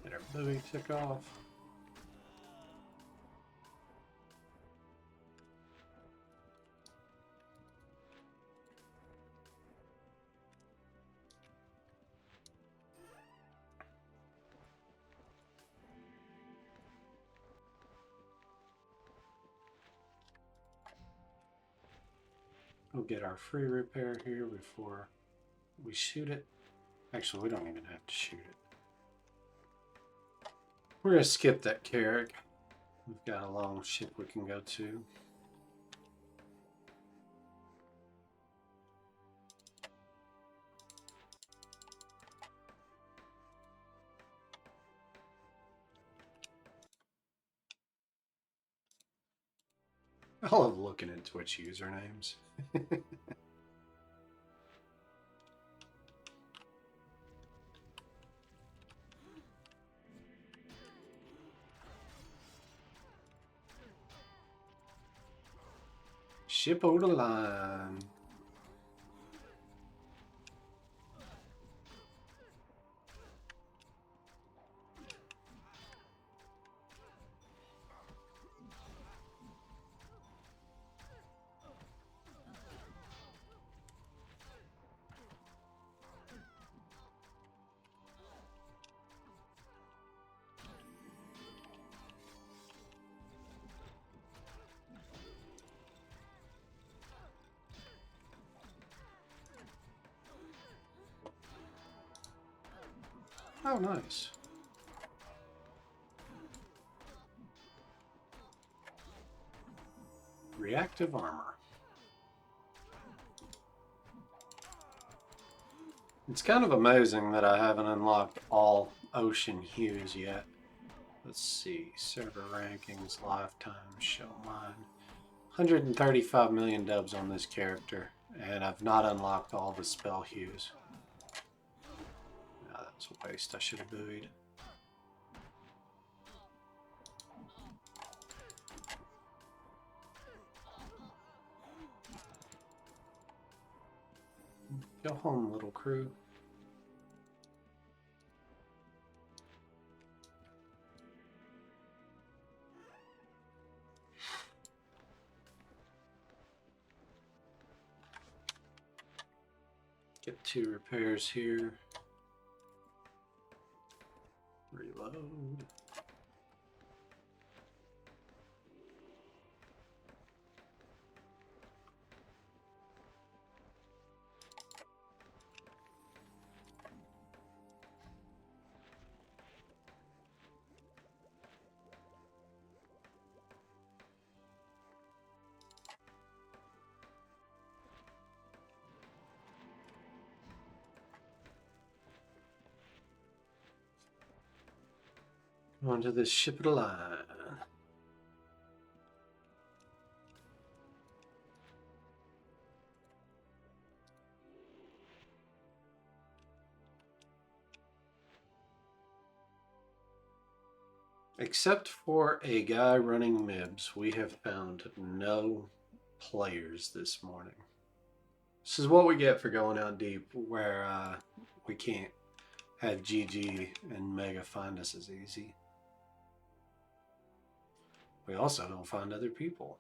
And our buoy took off. We'll get our free repair here before we shoot it. Actually, we don't even have to shoot it. We're going to skip that carrick. We've got a long ship we can go to. I love looking at Twitch usernames. Ship over the line. Oh, nice. Reactive armor. It's kind of amazing that I haven't unlocked all ocean hues yet. Let's see. Server rankings, lifetime, show mine. 135 million dubs on this character, and I've not unlocked all the spell hues. No, that was a waste. I should have buoyed. Go home, little crew. Get 2 repairs here. Reload. Onto the ship of the line. Except for a guy running MIBs, we have found no players this morning. This is what we get for going out deep, where we can't have GG and Mega find us as easy. We also don't find other people.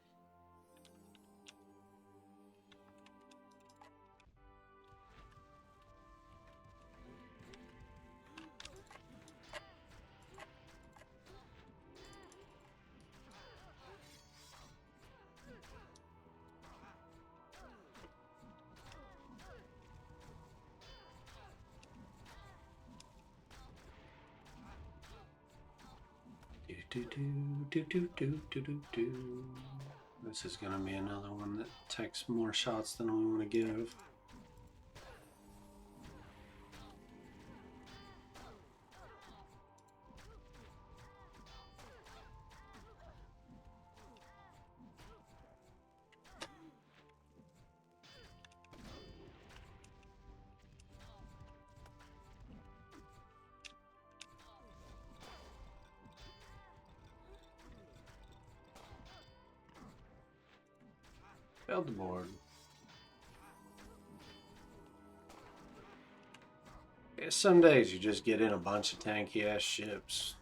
This is going to be another one that takes more shots than we want to give. Failed the board. Yeah, some days you just get in a bunch of tanky ass ships.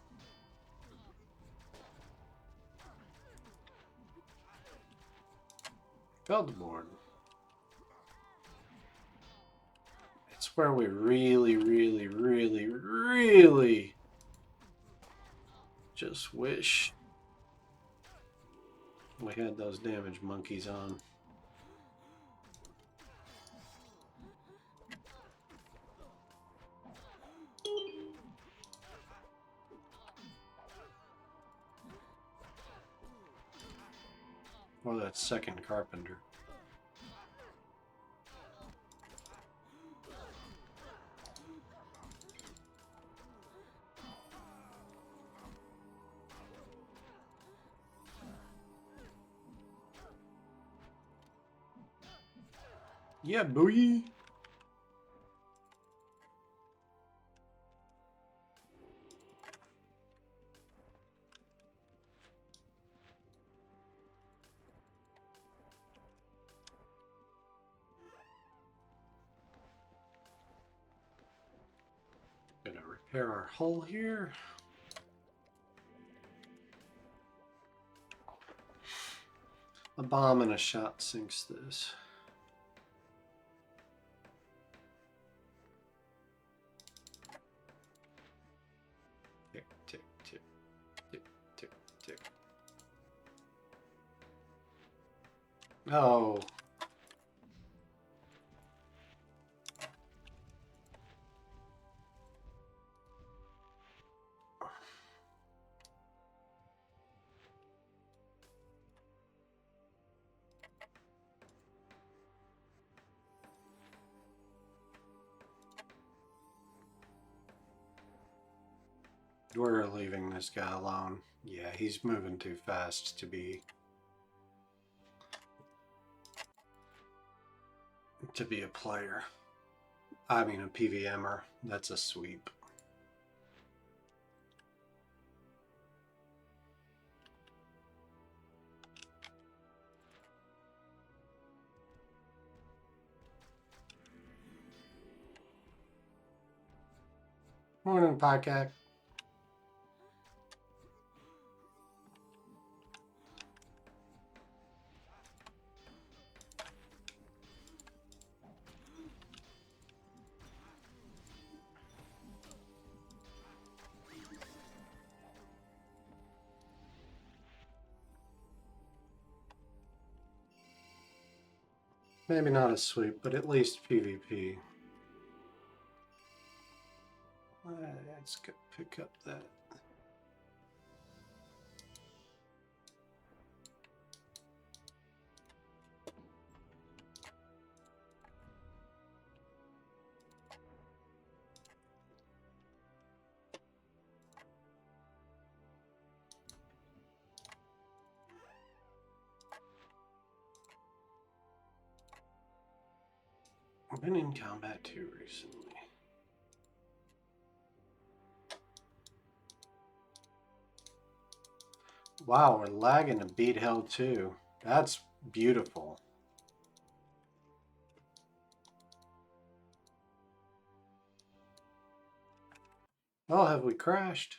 Failed the board. It's where we really, really, really, really just wish we had those damage monkeys on. Or that second carpenter. Yeah, boy. Gonna repair our hull here. A bomb and a shot sinks this. Tick, tick, tick, tick, tick, tick. Oh. We're leaving this guy alone. Yeah, he's moving too fast to be a player. I mean a PvMer. That's a sweep. Morning, Pycac. Maybe not a sweep, but at least PvP. Let's go pick up that. I've been in combat too recently. Wow, we're lagging to beat hell too. That's beautiful. Oh, have we crashed?